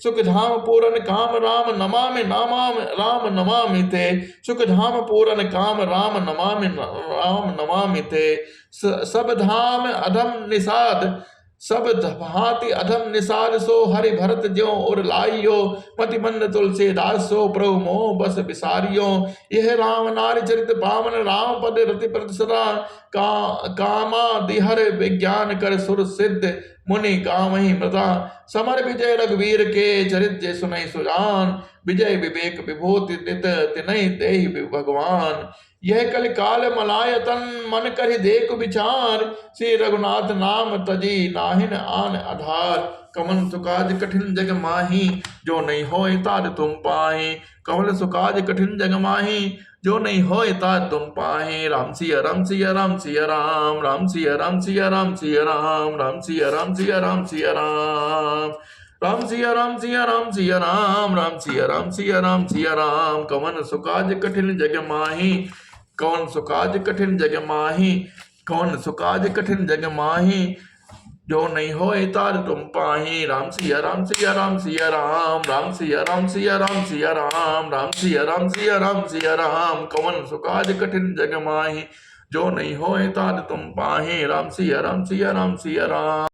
सुख धाम पूरन काम राम नमामि, राम नमामि ते। सुख धाम पूरन काम राम नमामि ते। सब धाम अधम निषाद, सब भांति अधम निषाद, सो हरि भरत ज्यों उर लाइयो। पति मंद तुलसीदास, सो प्रभु मोह बस बिसारियो। यह राम नारी चरित पावन, राम पद रति प्रति सदा। कामा दिहर विज्ञान कर सुर सिद्ध, मुनि कामहि मृदा। समर विजय रघुवीर के, चरित जय सुनहि सुजान। विजय विवेक विभूति नित, तिनहि देहि भगवान। यह कल काल मलायतन, मन करि देख विचार। श्री रघुनाथ नाम तजी, नाहिन आन आधार। कमल सुकाज कठिन जग माही, जो नहीं होय तार तुम पाहि। कमल सुकाज कठिन जग माही, जो नहीं होय तार तुम पाहि। राम सिया राम सिया राम सिया राम, राम सिया राम सिया राम सिया राम, राम सिया राम सिया राम सिया राम। राम सिया राम सिया राम सिया राम, राम सिया राम सिया राम सिया राम। कवन सुकाज कठिन जग माही, कौन सुकाज कठिन जग माही। कौन सुकाज कठिन जग माही, जो नहीं होए तार तुम पाही। राम सिया राम सिया राम सिया राम, राम सिया राम सिया राम सिया राम, राम सिया राम सिया राम सिया राम। कवन सुकाज कठिन जग माही, जो नहीं होए तार तुम पाही। राम सिया राम सिया राम सिया राम।